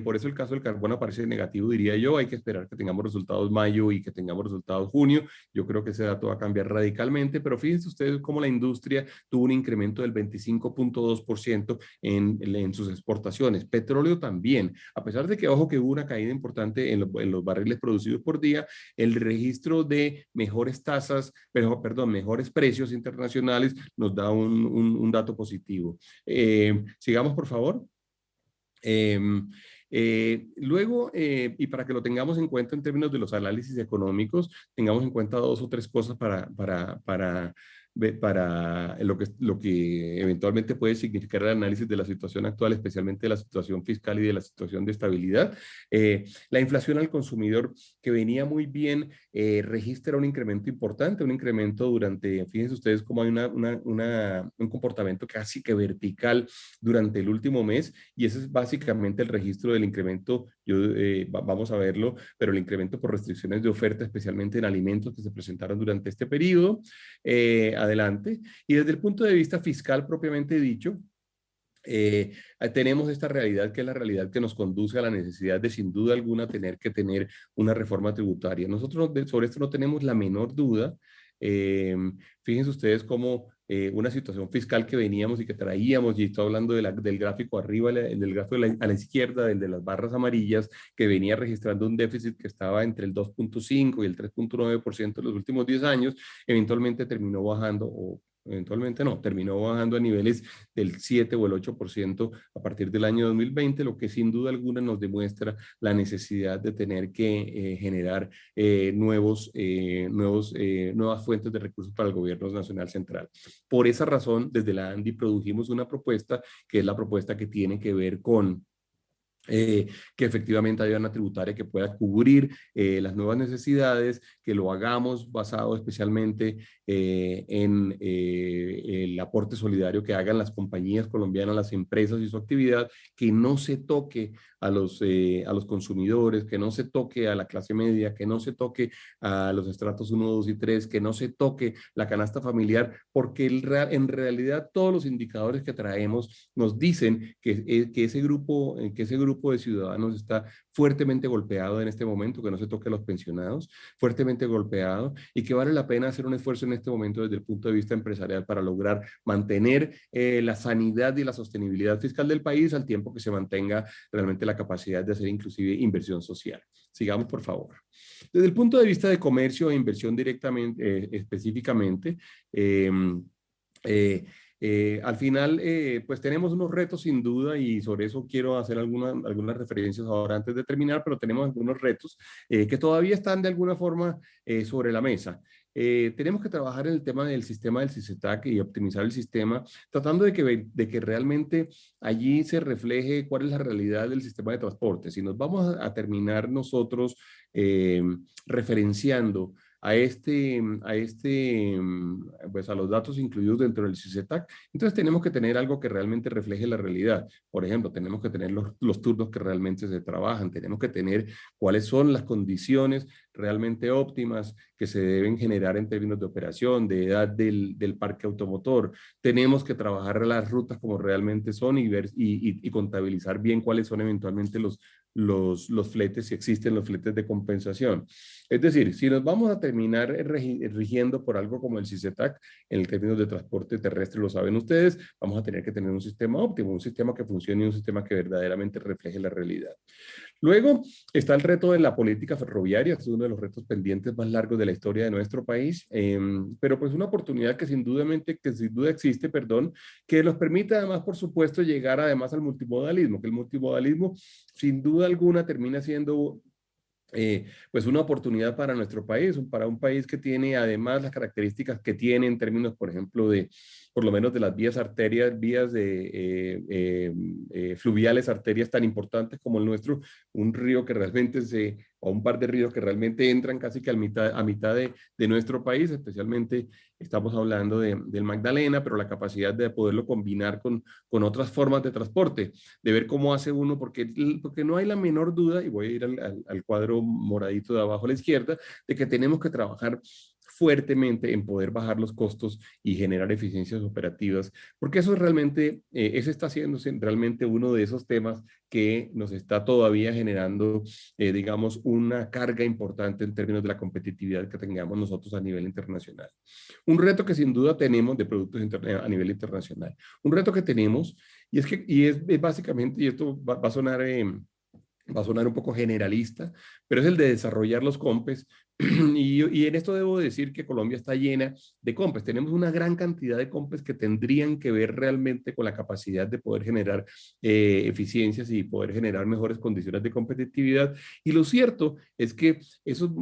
por eso el caso del carbón aparece negativo, diría yo. Hay que esperar que tengamos resultados mayo y que tengamos resultados junio. Yo creo que ese dato va a cambiar radicalmente, pero fíjense ustedes cómo la industria tuvo un incremento del 25.2% en sus exportaciones. Petróleo también, a pesar de que, ojo, que hubo una caída importante en los barriles producidos por día, el registro de mejores tasas, mejores precios internacionales nos da un dato positivo. Sigamos, por favor. Luego, y para que lo tengamos en cuenta en términos de los análisis económicos, tengamos en cuenta dos o tres cosas para lo que eventualmente puede significar el análisis de la situación actual, especialmente de la situación fiscal y de la situación de estabilidad. La inflación al consumidor, que venía muy bien, registra un incremento importante, un incremento fíjense ustedes cómo hay un comportamiento casi que vertical durante el último mes, y ese es básicamente el registro del incremento. Vamos a verlo, pero el incremento por restricciones de oferta, especialmente en alimentos que se presentaron durante este periodo. Adelante. Y desde el punto de vista fiscal propiamente dicho, tenemos esta realidad, que es la realidad que nos conduce a la necesidad de, sin duda alguna, tener una reforma tributaria. Nosotros sobre esto no tenemos la menor duda. Fíjense ustedes cómo una situación fiscal que veníamos y que traíamos, y estoy hablando del gráfico arriba, del gráfico a la izquierda, del de las barras amarillas, que venía registrando un déficit que estaba entre el 2.5 y el 3.9% en los últimos 10 años, eventualmente terminó bajando, eventualmente no, terminó bajando a niveles del 7 o el 8% a partir del año 2020, lo que sin duda alguna nos demuestra la necesidad de tener que generar nuevas fuentes de recursos para el gobierno nacional central. Por esa razón, desde la ANDI produjimos una propuesta, que es la propuesta que tiene que ver con que efectivamente haya una tributaria que pueda cubrir las nuevas necesidades, que lo hagamos basado especialmente en el aporte solidario que hagan las compañías colombianas, las empresas y su actividad, que no se toque a los consumidores, que no se toque a la clase media, que no se toque a los estratos 1, 2 y 3, que no se toque la canasta familiar, porque en realidad todos los indicadores que traemos nos dicen que ese grupo grupo de ciudadanos está fuertemente golpeado en este momento, que no se toque a los pensionados, fuertemente golpeado, y que vale la pena hacer un esfuerzo en este momento desde el punto de vista empresarial para lograr mantener la sanidad y la sostenibilidad fiscal del país al tiempo que se mantenga realmente la capacidad de hacer inclusive inversión social. Sigamos, por favor. Desde el punto de vista de comercio e inversión directamente, específicamente, al final, pues tenemos unos retos sin duda y sobre eso quiero hacer algunas referencias ahora antes de terminar, pero tenemos algunos retos que todavía están de alguna forma sobre la mesa. Tenemos que trabajar en el tema del sistema del CICETAC y optimizar el sistema, tratando de que realmente allí se refleje cuál es la realidad del sistema de transporte. Si nos vamos a terminar nosotros referenciando pues a los datos incluidos dentro del CICETAC, entonces tenemos que tener algo que realmente refleje la realidad. Por ejemplo, tenemos que tener los turnos que realmente se trabajan, tenemos que tener cuáles son las condiciones realmente óptimas que se deben generar en términos de operación, de edad del parque automotor. Tenemos que trabajar las rutas como realmente son y ver y contabilizar bien cuáles son eventualmente los fletes, si existen los fletes de compensación. Es decir, si nos vamos a terminar rigiendo por algo como el CICETAC, en términos de transporte terrestre, lo saben ustedes, vamos a tener que tener un sistema óptimo, un sistema que funcione y un sistema que verdaderamente refleje la realidad. Luego está el reto de la política ferroviaria, es uno de los retos pendientes más largos de la historia de nuestro país, pero pues una oportunidad que sin duda existe, perdón, que nos permite además, por supuesto, llegar además al multimodalismo, que el multimodalismo sin duda alguna termina siendo pues una oportunidad para nuestro país, para un país que tiene además las características que tiene en términos, por ejemplo, por lo menos de las vías arterias, fluviales, arterias tan importantes como el nuestro, un río que realmente o un par de ríos que realmente entran casi que a mitad de nuestro país, especialmente estamos hablando del Magdalena, pero la capacidad de poderlo combinar con otras formas de transporte, de ver cómo hace uno, porque no hay la menor duda, y voy a ir al cuadro moradito de abajo a la izquierda, de que tenemos que trabajar fuertemente en poder bajar los costos y generar eficiencias operativas, porque eso realmente, ese está siendo realmente uno de esos temas que nos está todavía generando, digamos, una carga importante en términos de la competitividad que tengamos nosotros a nivel internacional. Un reto que sin duda tenemos de productos a nivel internacional. Un reto que tenemos, y es básicamente, y esto va a sonar... va a sonar un poco generalista, pero es el de desarrollar los COMPES. Y en esto debo decir que Colombia está llena de COMPES. Tenemos una gran cantidad de COMPES que tendrían que ver realmente con la capacidad de poder generar eficiencias y poder generar mejores condiciones de competitividad. Y lo cierto es que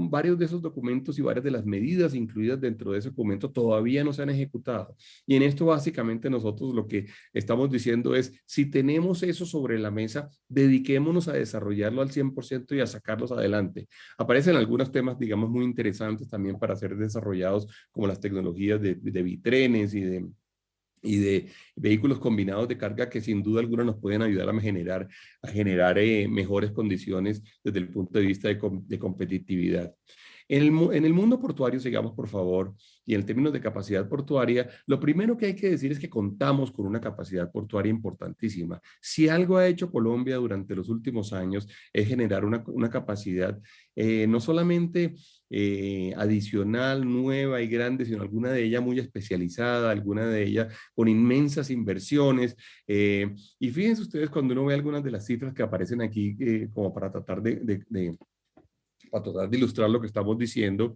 varios de esos documentos y varias de las medidas incluidas dentro de ese documento todavía no se han ejecutado. Y en esto básicamente nosotros lo que estamos diciendo es, si tenemos eso sobre la mesa, dediquémonos a desarrollarlo al 100% y a sacarlos adelante. Aparecen algunos temas, digamos, muy interesantes también para ser desarrollados, como las tecnologías de bitrenes y de vehículos combinados de carga que sin duda alguna nos pueden ayudar a generar mejores condiciones desde el punto de vista de competitividad. En el mundo portuario, sigamos por favor, y en términos de capacidad portuaria, lo primero que hay que decir es que contamos con una capacidad portuaria importantísima. Si algo ha hecho Colombia durante los últimos años es generar una capacidad no solamente adicional, nueva y grande, sino alguna de ellas muy especializada, alguna de ellas con inmensas inversiones. Y fíjense ustedes cuando uno ve algunas de las cifras que aparecen aquí, como para tratar de ilustrar lo que estamos diciendo.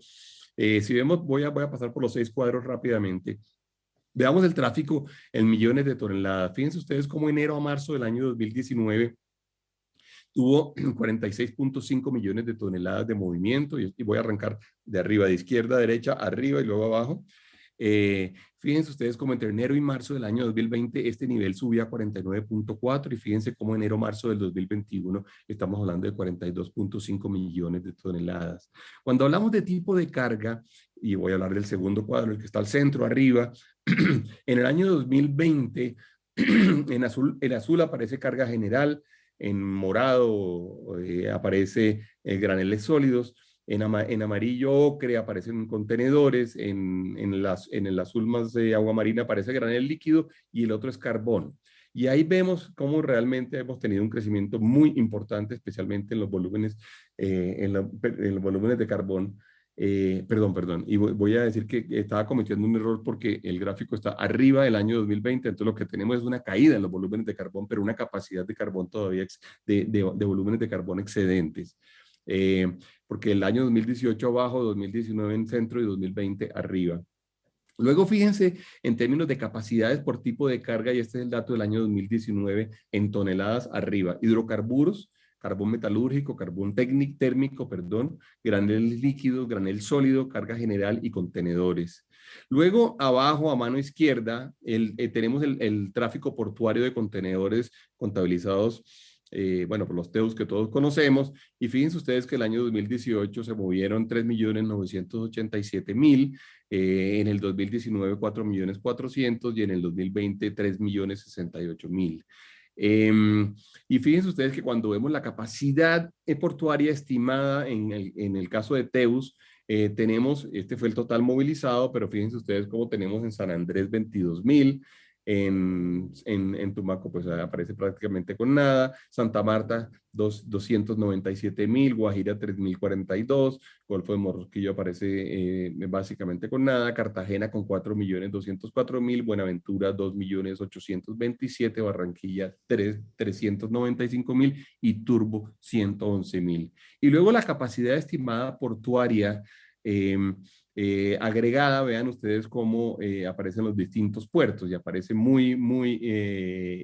Si vemos, voy a pasar por los 6 cuadros rápidamente. Veamos el tráfico en millones de toneladas. Fíjense ustedes cómo enero a marzo del año 2019 tuvo 46.5 millones de toneladas de movimiento, y voy a arrancar de arriba, de izquierda a derecha, arriba y luego abajo. Fíjense ustedes cómo entre enero y marzo del año 2020 este nivel subía a 49.4 y fíjense cómo enero-marzo del 2021 estamos hablando de 42.5 millones de toneladas. Cuando hablamos de tipo de carga, y voy a hablar del segundo cuadro, el que está al centro arriba, en el año 2020 en azul aparece carga general, en morado aparece graneles sólidos, en amarillo ocre aparecen contenedores, en el azul más de agua marina aparece granel líquido y el otro es carbón. Y ahí vemos cómo realmente hemos tenido un crecimiento muy importante, especialmente en los volúmenes, en los volúmenes de carbón. Perdón, y voy a decir que estaba cometiendo un error porque el gráfico está arriba del año 2020, entonces lo que tenemos es una caída en los volúmenes de carbón, pero una capacidad de carbón todavía, de volúmenes de carbón excedentes. Porque el año 2018 abajo, 2019 en centro y 2020 arriba. Luego fíjense en términos de capacidades por tipo de carga, y este es el dato del año 2019 en toneladas arriba. Hidrocarburos, carbón metalúrgico, carbón térmico, perdón, granel líquido, granel sólido, carga general y contenedores. Luego abajo a mano izquierda tenemos el tráfico portuario de contenedores contabilizados bueno, por los TEUs que todos conocemos, y fíjense ustedes que el año 2018 se movieron 3.987.000, en el 2019 4.400.000 y en el 2020 3.068.000. Y fíjense ustedes que cuando vemos la capacidad portuaria estimada en el caso de TEUs, tenemos, este fue el total movilizado, pero fíjense ustedes cómo tenemos en San Andrés 22.000, en Tumaco pues aparece prácticamente con nada, Santa Marta 297.000, Guajira 3.042, Golfo de Morrosquillo aparece básicamente con nada, Cartagena con 4.204.000, Buenaventura 2.827.000, Barranquilla 395.000 y Turbo 111.000. Y luego la capacidad estimada portuaria agregada, vean ustedes cómo aparecen los distintos puertos, y aparece muy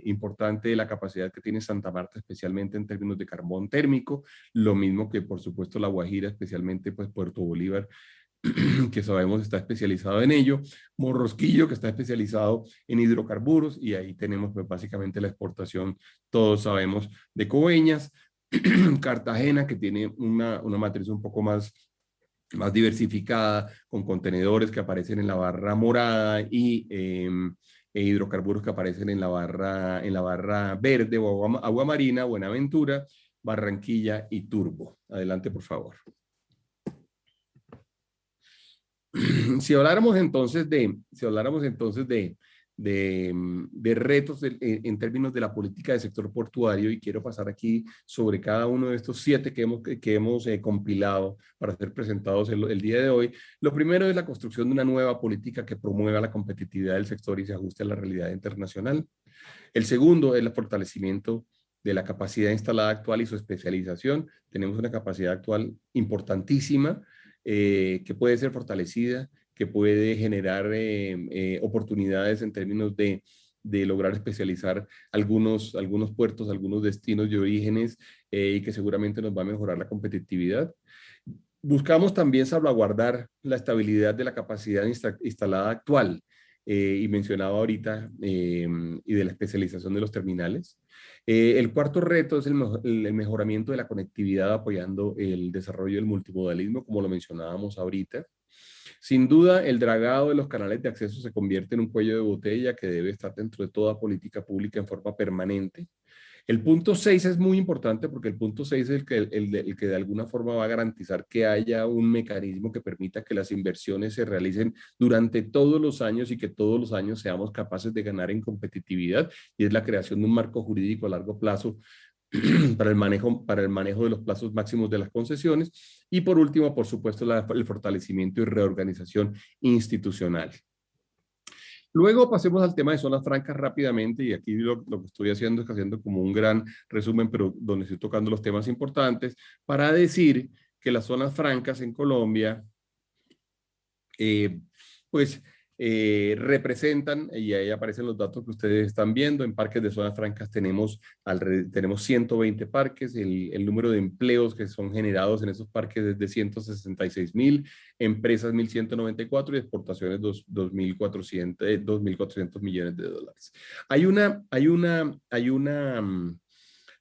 importante la capacidad que tiene Santa Marta, especialmente en términos de carbón térmico, lo mismo que por supuesto La Guajira, especialmente pues Puerto Bolívar, que sabemos está especializado en ello, Morrosquillo, que está especializado en hidrocarburos, y ahí tenemos pues básicamente la exportación, todos sabemos, de Coveñas, Cartagena, que tiene una matriz un poco más diversificada, con contenedores que aparecen en la barra morada y hidrocarburos que aparecen en la barra verde o agua marina, Buenaventura, Barranquilla y Turbo. Adelante, por favor. Si habláramos entonces de retos en términos de la política del sector portuario, y quiero pasar aquí sobre cada uno de estos 7 que hemos compilado para ser presentados el día de hoy. Lo primero es la construcción de una nueva política que promueva la competitividad del sector y se ajuste a la realidad internacional. El segundo es el fortalecimiento de la capacidad instalada actual y su especialización. Tenemos una capacidad actual importantísima que puede ser fortalecida, que puede generar oportunidades en términos de lograr especializar algunos puertos, algunos destinos de orígenes, y que seguramente nos va a mejorar la competitividad. Buscamos también salvaguardar la estabilidad de la capacidad instalada actual, y mencionaba ahorita, y de la especialización de los terminales. El cuarto reto es el mejoramiento de la conectividad apoyando el desarrollo del multimodalismo, como lo mencionábamos ahorita. Sin duda, el dragado de los canales de acceso se convierte en un cuello de botella que debe estar dentro de toda política pública en forma permanente. El punto 6 es muy importante porque el punto 6 es el que de alguna forma va a garantizar que haya un mecanismo que permita que las inversiones se realicen durante todos los años y que todos los años seamos capaces de ganar en competitividad, y es la creación de un marco jurídico a largo plazo para el manejo de los plazos máximos de las concesiones. Y por último, por supuesto, el fortalecimiento y reorganización institucional. Luego pasemos al tema de zonas francas rápidamente, y aquí lo que estoy haciendo es haciendo como un gran resumen, pero donde estoy tocando los temas importantes, para decir que las zonas francas en Colombia, pues representan, y ahí aparecen los datos que ustedes están viendo. En parques de zonas francas tenemos 120 parques, el número de empleos que son generados en esos parques es de 166.000, empresas 1.194 y exportaciones 2.400 millones de dólares. Hay una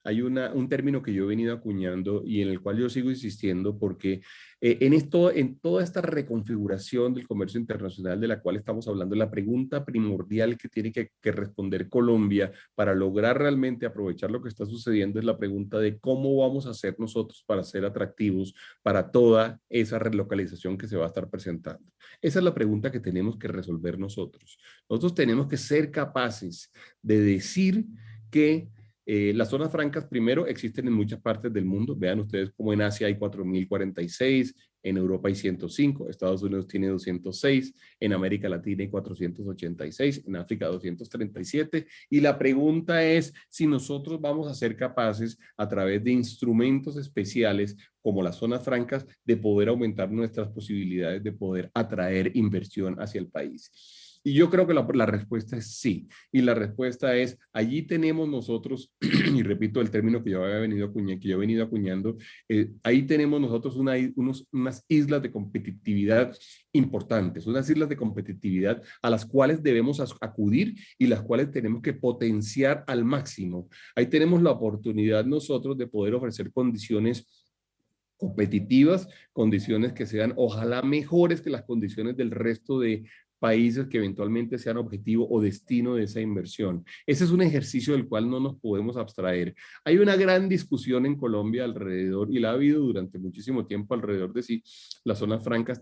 hay un término que yo he venido acuñando y en el cual yo sigo insistiendo porque en toda esta reconfiguración del comercio internacional de la cual estamos hablando, la pregunta primordial que tiene que responder Colombia para lograr realmente aprovechar lo que está sucediendo es la pregunta de cómo vamos a hacer nosotros para ser atractivos para toda esa relocalización que se va a estar presentando. Esa es la pregunta que tenemos que resolver nosotros. Nosotros tenemos que ser capaces de decir que las zonas francas, primero, existen en muchas partes del mundo. Vean ustedes cómo en Asia hay 4.046, en Europa hay 105, Estados Unidos tiene 206, en América Latina hay 486, en África 237. Y la pregunta es si nosotros vamos a ser capaces, a través de instrumentos especiales como las zonas francas, de poder aumentar nuestras posibilidades de poder atraer inversión hacia el país. Y yo creo que la respuesta es sí. Y la respuesta es, allí tenemos nosotros, y repito el término que yo he venido acuñando, ahí tenemos nosotros unas islas de competitividad importantes, unas islas de competitividad a las cuales debemos acudir y las cuales tenemos que potenciar al máximo. Ahí tenemos la oportunidad nosotros de poder ofrecer condiciones competitivas, condiciones que sean ojalá mejores que las condiciones del resto de países que eventualmente sean objetivo o destino de esa inversión. Ese es un ejercicio del cual no nos podemos abstraer. Hay una gran discusión en Colombia alrededor, y la ha habido durante muchísimo tiempo alrededor de si las zonas francas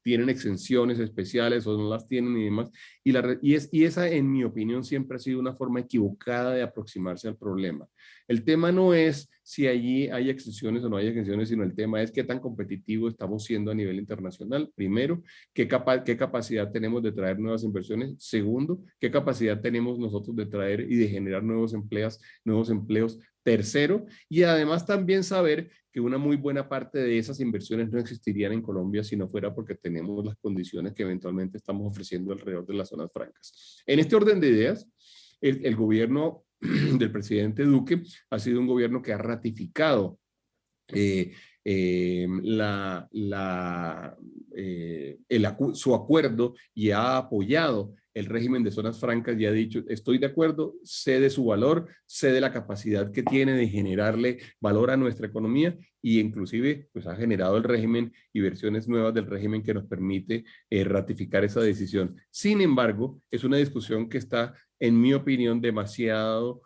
tienen exenciones especiales o no las tienen y demás. Y esa, en mi opinión, siempre ha sido una forma equivocada de aproximarse al problema. El tema no es si allí hay exenciones o no hay exenciones, sino el tema es qué tan competitivo estamos siendo a nivel internacional. Primero, qué capacidad tenemos de traer nuevas inversiones. Segundo, qué capacidad tenemos nosotros de traer y de generar nuevos empleos. Tercero, y además también saber que una muy buena parte de esas inversiones no existirían en Colombia si no fuera porque tenemos las condiciones que eventualmente estamos ofreciendo alrededor de las zonas francas. En este orden de ideas, el gobierno del presidente Duque ha sido un gobierno que ha ratificado su acuerdo y ha apoyado el régimen de zonas francas y ha dicho, estoy de acuerdo, sé de su valor, sé de la capacidad que tiene de generarle valor a nuestra economía y inclusive pues ha generado el régimen y versiones nuevas del régimen que nos permite ratificar esa decisión. Sin embargo, es una discusión que está, en mi opinión, demasiado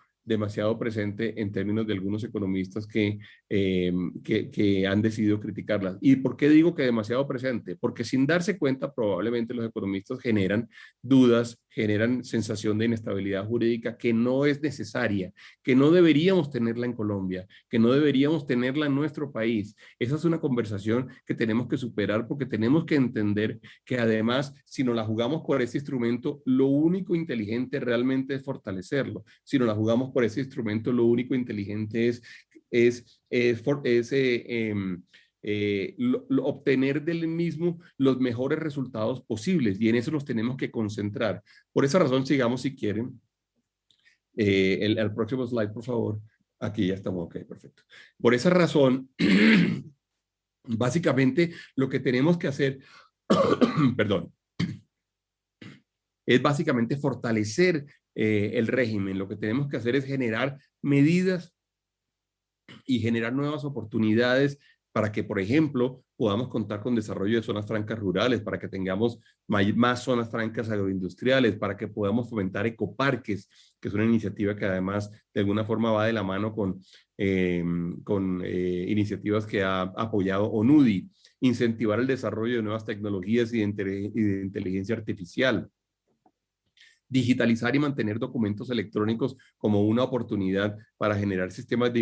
presente en términos de algunos economistas que han decidido criticarlas. ¿Y por qué digo que demasiado presente? Porque sin darse cuenta, probablemente los economistas generan dudas, generan sensación de inestabilidad jurídica que no es necesaria, que no deberíamos tenerla en Colombia, que no deberíamos tenerla en nuestro país. Esa es una conversación que tenemos que superar porque tenemos que entender que además, si nos la jugamos por ese instrumento, lo único inteligente realmente es fortalecerlo. Si nos la jugamos por ese instrumento, lo único inteligente es obtener del mismo los mejores resultados posibles y en eso nos tenemos que concentrar. Por esa razón, sigamos si quieren. El próximo slide, por favor. Aquí ya estamos, ok, perfecto. Por esa razón, básicamente lo que tenemos que hacer, perdón, es básicamente fortalecer el régimen. Lo que tenemos que hacer es generar medidas y generar nuevas oportunidades para que, por ejemplo, podamos contar con desarrollo de zonas francas rurales, para que tengamos más zonas francas agroindustriales, para que podamos fomentar ecoparques, que es una iniciativa que además de alguna forma va de la mano con iniciativas que ha apoyado ONUDI, incentivar el desarrollo de nuevas tecnologías y de inteligencia artificial, digitalizar y mantener documentos electrónicos como una oportunidad para generar sistemas de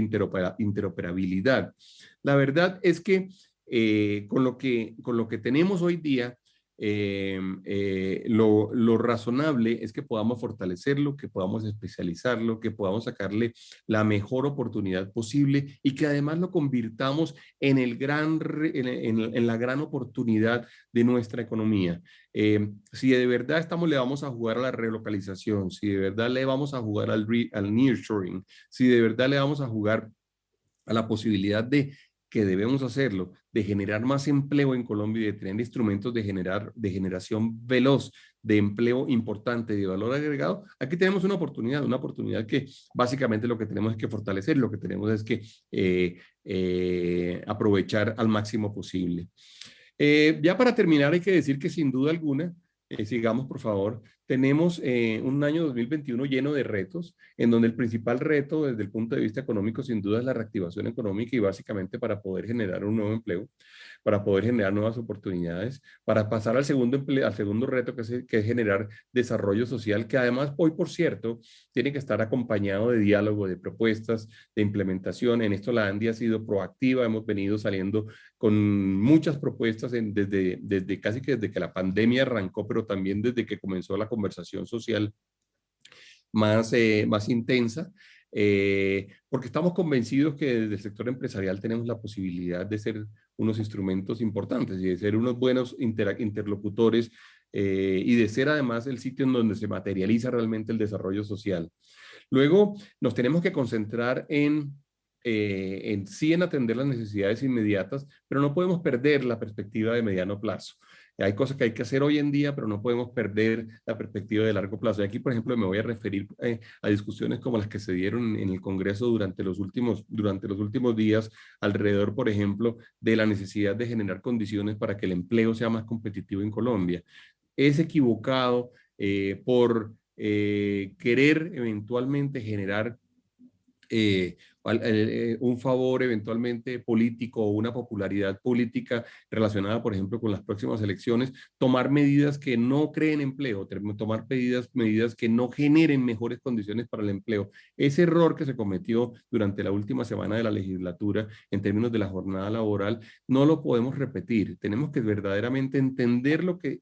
interoperabilidad. La verdad es que con lo que tenemos hoy día, lo razonable es que podamos fortalecerlo, que podamos especializarlo, que podamos sacarle la mejor oportunidad posible y que además lo convirtamos en la gran oportunidad de nuestra economía. Si de verdad le vamos a jugar a la relocalización, si de verdad le vamos a jugar al nearshoring, si de verdad le vamos a jugar a la posibilidad de que debemos hacerlo, de generar más empleo en Colombia y de tener instrumentos de generación veloz de empleo importante, de valor agregado, aquí tenemos una oportunidad que básicamente lo que tenemos es que fortalecer, lo que tenemos es que aprovechar al máximo posible. Ya para terminar, hay que decir que sin duda alguna, sigamos por favor, tenemos un año 2021 lleno de retos, en donde el principal reto desde el punto de vista económico sin duda es la reactivación económica y básicamente para poder generar un nuevo empleo, para poder generar nuevas oportunidades, para pasar al segundo reto que es generar desarrollo social, que además hoy, por cierto, tiene que estar acompañado de diálogo, de propuestas, de implementación. En esto la ANDI ha sido proactiva, hemos venido saliendo con muchas propuestas desde casi que desde que la pandemia arrancó, pero también desde que comenzó la conversación social más intensa, porque estamos convencidos que desde el sector empresarial tenemos la posibilidad de ser unos instrumentos importantes y de ser unos buenos interlocutores y de ser además el sitio en donde se materializa realmente el desarrollo social. Luego nos tenemos que concentrar en sí en atender las necesidades inmediatas, pero no podemos perder la perspectiva de mediano plazo. Hay cosas que hay que hacer hoy en día, pero no podemos perder la perspectiva de largo plazo. Y aquí, por ejemplo, me voy a referir a discusiones como las que se dieron en el Congreso durante los últimos días, alrededor, por ejemplo, de la necesidad de generar condiciones para que el empleo sea más competitivo en Colombia. Es equivocado por querer eventualmente generar eh, un favor eventualmente político o una popularidad política relacionada, por ejemplo, con las próximas elecciones, tomar medidas que no creen empleo, tomar medidas que no generen mejores condiciones para el empleo. Ese error que se cometió durante la última semana de la legislatura en términos de la jornada laboral, no lo podemos repetir. Tenemos que verdaderamente entender lo que,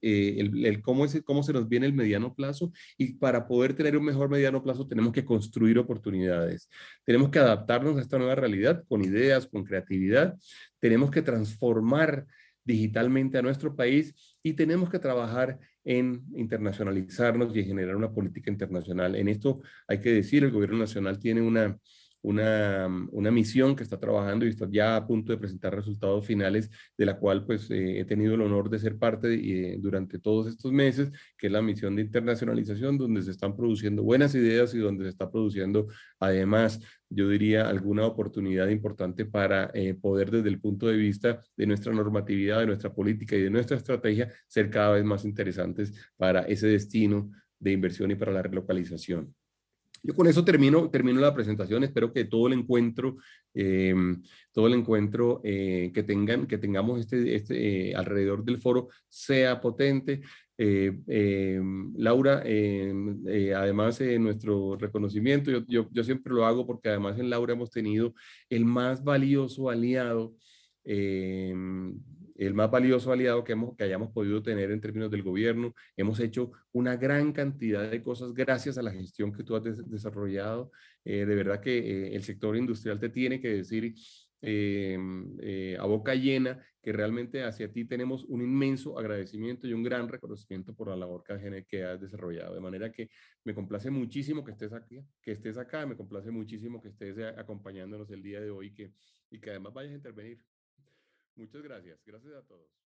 cómo se nos viene el mediano plazo y para poder tener un mejor mediano plazo tenemos que construir oportunidades. Tenemos que adaptarnos a esta nueva realidad con ideas, con creatividad. Tenemos que transformar digitalmente a nuestro país y tenemos que trabajar en internacionalizarnos y en generar una política internacional. En esto hay que decir, el gobierno nacional tiene una misión que está trabajando y está ya a punto de presentar resultados finales, de la cual pues he tenido el honor de ser parte durante todos estos meses, que es la misión de internacionalización, donde se están produciendo buenas ideas y donde se está produciendo además, yo diría, alguna oportunidad importante para poder desde el punto de vista de nuestra normatividad, de nuestra política y de nuestra estrategia ser cada vez más interesantes para ese destino de inversión y para la relocalización. Yo con eso termino la presentación. Espero que eh, todo el encuentro que tengamos alrededor del foro sea potente. Laura, además nuestro reconocimiento, yo siempre lo hago porque además en Laura hemos tenido el más valioso aliado eh, el más valioso aliado que hayamos podido tener en términos del gobierno. Hemos hecho una gran cantidad de cosas gracias a la gestión que tú has desarrollado. De verdad que el sector industrial te tiene que decir a boca llena que realmente hacia ti tenemos un inmenso agradecimiento y un gran reconocimiento por la labor que has desarrollado. De manera que me complace muchísimo que estés acá, me complace muchísimo que estés acompañándonos el día de hoy y que además vayas a intervenir. Muchas gracias. Gracias a todos.